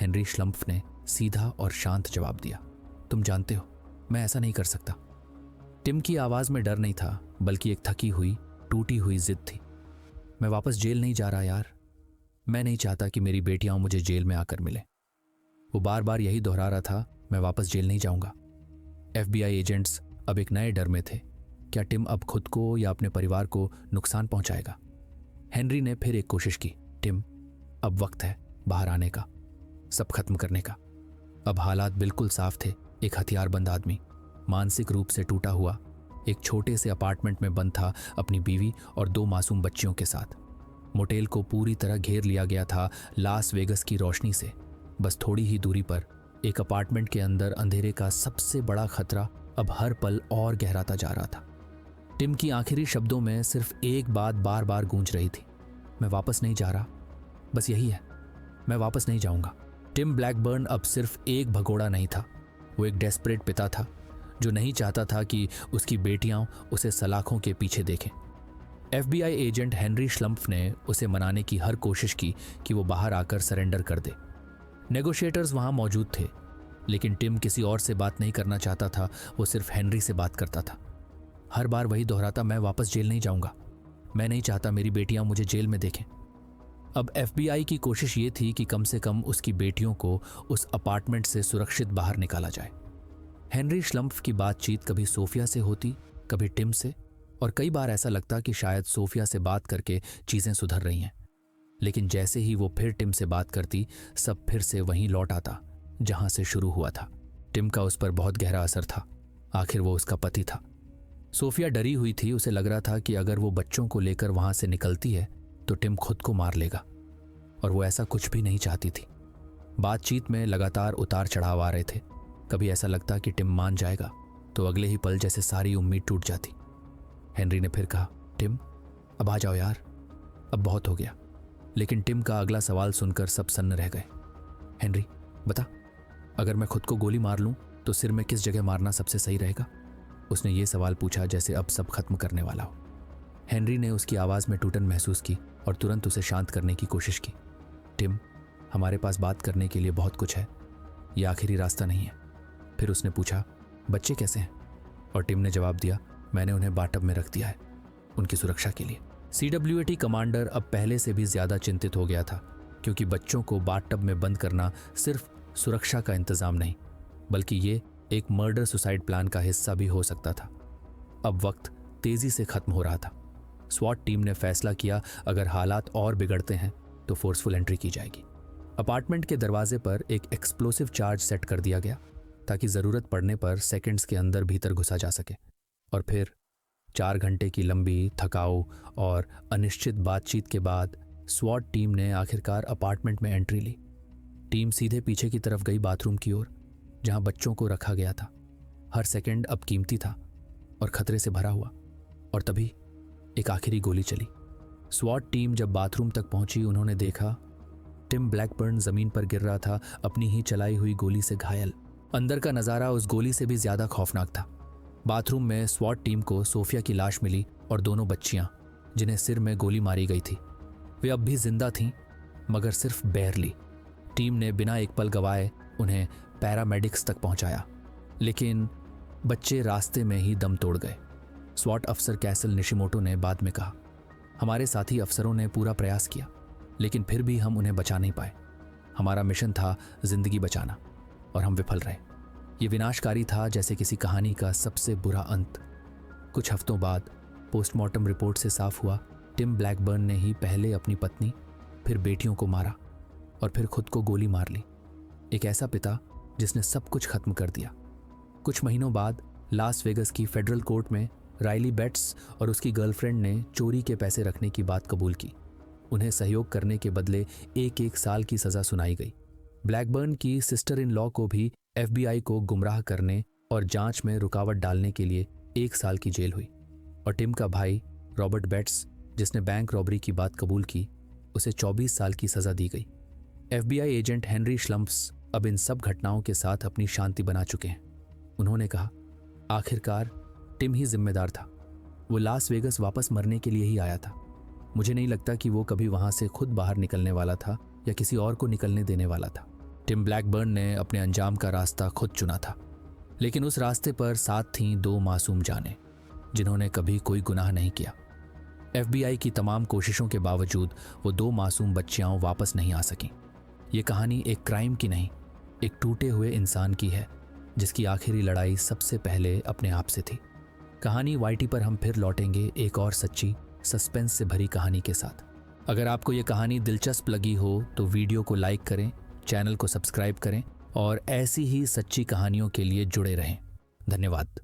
हेनरी श्लम्फ ने सीधा और शांत जवाब दिया, तुम जानते हो मैं ऐसा नहीं कर सकता। टिम की आवाज़ में डर नहीं था, बल्कि एक थकी हुई, टूटी हुई जिद थी। मैं वापस जेल नहीं जा रहा यार, मैं नहीं चाहता कि मेरी बेटियां मुझे जेल में आकर मिलें। वो बार बार यही दोहरा रहा था, मैं वापस जेल नहीं जाऊंगा। FBI एजेंट्स अब एक नए डर में थे, क्या टिम अब खुद को या अपने परिवार को नुकसान पहुंचाएगा? हेनरी ने फिर एक कोशिश की, टिम, अब वक्त है बाहर आने का, सब खत्म करने का। अब हालात बिल्कुल साफ थे। एक हथियारबंद आदमी, मानसिक रूप से टूटा हुआ, एक छोटे से अपार्टमेंट में बंद था अपनी बीवी और 2 मासूम बच्चियों के साथ। मोटेल को पूरी तरह घेर लिया गया था लास वेगस की रोशनी से। बस थोड़ी ही दूरी पर एक अपार्टमेंट के अंदर अंधेरे का सबसे बड़ा खतरा अब हर पल और गहराता जा रहा था। टिम की आखिरी शब्दों में सिर्फ एक बात बार बार गूंज रही थी, मैं वापस नहीं जा रहा, बस यही है, मैं वापस नहीं जाऊंगा। टिम ब्लैकबर्न अब सिर्फ एक भगोड़ा नहीं था, वो एक डेस्परेट पिता था जो नहीं चाहता था कि उसकी बेटियां उसे सलाखों के पीछे देखें। FBI एजेंट हेनरी श्लम्फ ने उसे मनाने की हर कोशिश की कि वो बाहर आकर सरेंडर कर दे। नेगोशिएटर्स वहां मौजूद थे, लेकिन टिम किसी और से बात नहीं करना चाहता था, वो सिर्फ हेनरी से बात करता था। हर बार वही दोहराता, मैं वापस जेल नहीं जाऊंगा, मैं नहीं चाहता मेरी बेटियां मुझे जेल में देखें। अब FBI की कोशिश ये थी कि कम से कम उसकी बेटियों को उस अपार्टमेंट से सुरक्षित बाहर निकाला जाए। हेनरी श्लम्फ की बातचीत कभी सोफिया से होती, कभी टिम से, और कई बार ऐसा लगता कि शायद सोफिया से बात करके चीज़ें सुधर रही हैं। लेकिन जैसे ही वो फिर टिम से बात करती, सब फिर से वहीं लौट आता जहां से शुरू हुआ था। टिम का उस पर बहुत गहरा असर था, आखिर वो उसका पति था। सोफिया डरी हुई थी, उसे लग रहा था कि अगर वो बच्चों को लेकर वहां से निकलती है तो टिम खुद को मार लेगा, और वो ऐसा कुछ भी नहीं चाहती थी। बातचीत में लगातार उतार चढ़ाव आ रहे थे। कभी ऐसा लगता कि टिम मान जाएगा, तो अगले ही पल जैसे सारी उम्मीद टूट जाती। हेनरी ने फिर कहा, टिम, अब आ जाओ यार, अब बहुत हो गया। लेकिन टिम का अगला सवाल सुनकर सब सन्न रह गए। हेनरी, बता, अगर मैं खुद को गोली मार लूं तो सिर में किस जगह मारना सबसे सही रहेगा? उसने ये सवाल पूछा जैसे अब सब खत्म करने वाला हो। हेनरी ने उसकी आवाज़ में टूटन महसूस की और तुरंत उसे शांत करने की कोशिश की। टिम, हमारे पास बात करने के लिए बहुत कुछ है, ये आखिरी रास्ता नहीं है। फिर उसने पूछा, बच्चे कैसे हैं? और टिम ने जवाब दिया, मैंने उन्हें बाथटब में रख दिया है, उनकी सुरक्षा के लिए। CWAT कमांडर अब पहले से भी ज्यादा चिंतित हो गया था, क्योंकि बच्चों को बाथटब में बंद करना सिर्फ सुरक्षा का इंतजाम नहीं, बल्कि ये एक मर्डर सुसाइड प्लान का हिस्सा भी हो सकता था। अब वक्त तेजी से खत्म हो रहा था। स्वॉट टीम ने फैसला किया, अगर हालात और बिगड़ते हैं तो फोर्सफुल एंट्री की जाएगी। अपार्टमेंट के दरवाजे पर एक एक्सप्लोसिव चार्ज सेट कर दिया गया ताकि जरूरत पड़ने पर सेकंड्स के अंदर भीतर घुसा जा सके। और फिर 4 घंटे की लंबी, थकाऊ और अनिश्चित बातचीत के बाद स्वॉट टीम ने आखिरकार अपार्टमेंट में एंट्री ली। टीम सीधे पीछे की तरफ गई, बाथरूम की ओर, जहां बच्चों को रखा गया था। हर सेकंड अब कीमती था और खतरे से भरा हुआ। और तभी एक आखिरी गोली चली। स्वॉट टीम जब बाथरूम तक पहुंची, उन्होंने देखा टिम ब्लैकबर्न जमीन पर गिर रहा था, अपनी ही चलाई हुई गोली से घायल। अंदर का नजारा उस गोली से भी ज्यादा खौफनाक था। बाथरूम में स्वॉट टीम को सोफिया की लाश मिली और दोनों बच्चियां, जिन्हें सिर में गोली मारी गई थी, वे अब भी जिंदा थीं, मगर सिर्फ बेयरली। टीम ने बिना एक पल गवाए उन्हें पैरामेडिक्स तक पहुंचाया, लेकिन बच्चे रास्ते में ही दम तोड़ गए। स्वॉट अफसर कैसल निशिमोटो ने बाद में कहा, हमारे साथी अफसरों ने पूरा प्रयास किया, लेकिन फिर भी हम उन्हें बचा नहीं पाए। हमारा मिशन था जिंदगी बचाना और हम विफल रहे। ये विनाशकारी था, जैसे किसी कहानी का सबसे बुरा अंत। कुछ हफ्तों बाद पोस्टमार्टम रिपोर्ट से साफ हुआ, टिम ब्लैकबर्न ने ही पहले अपनी पत्नी, फिर बेटियों को मारा और फिर खुद को गोली मार ली। एक ऐसा पिता जिसने सब कुछ खत्म कर दिया। कुछ महीनों बाद लास वेगस की फेडरल कोर्ट में राइली बेट्स और उसकी गर्लफ्रेंड ने चोरी के पैसे रखने की बात कबूल की। उन्हें सहयोग करने के बदले 1 साल की सजा सुनाई गई। ब्लैकबर्न की सिस्टर इन लॉ को भी FBI को गुमराह करने और जांच में रुकावट डालने के लिए 1 साल की जेल हुई। और टिम का भाई रॉबर्ट बेट्स, जिसने बैंक रॉबरी की बात कबूल की, उसे 24 साल की सजा दी गई। FBI एजेंट हेनरी श्लम्प्स अब इन सब घटनाओं के साथ अपनी शांति बना चुके हैं। उन्होंने कहा, आखिरकार टिम ही जिम्मेदार था। वो लास वेगस वापस मरने के लिए ही आया था। मुझे नहीं लगता कि वो कभी वहां से खुद बाहर निकलने वाला था या किसी और को निकलने देने वाला था। टिम ब्लैकबर्न ने अपने अंजाम का रास्ता खुद चुना था, लेकिन उस रास्ते पर साथ थीं 2 मासूम जानें, जिन्होंने कभी कोई गुनाह नहीं किया। FBI की तमाम कोशिशों के बावजूद वो 2 मासूम बच्चियां वापस नहीं आ सकीं। ये कहानी एक क्राइम की नहीं, एक टूटे हुए इंसान की है, जिसकी आखिरी लड़ाई सबसे पहले अपने आप से थी। कहानी YT पर हम फिर लौटेंगे एक और सच्ची, सस्पेंस से भरी कहानी के साथ। अगर आपको ये कहानी दिलचस्प लगी हो तो वीडियो को लाइक करें, चैनल को सब्सक्राइब करें और ऐसी ही सच्ची कहानियों के लिए जुड़े रहें। धन्यवाद।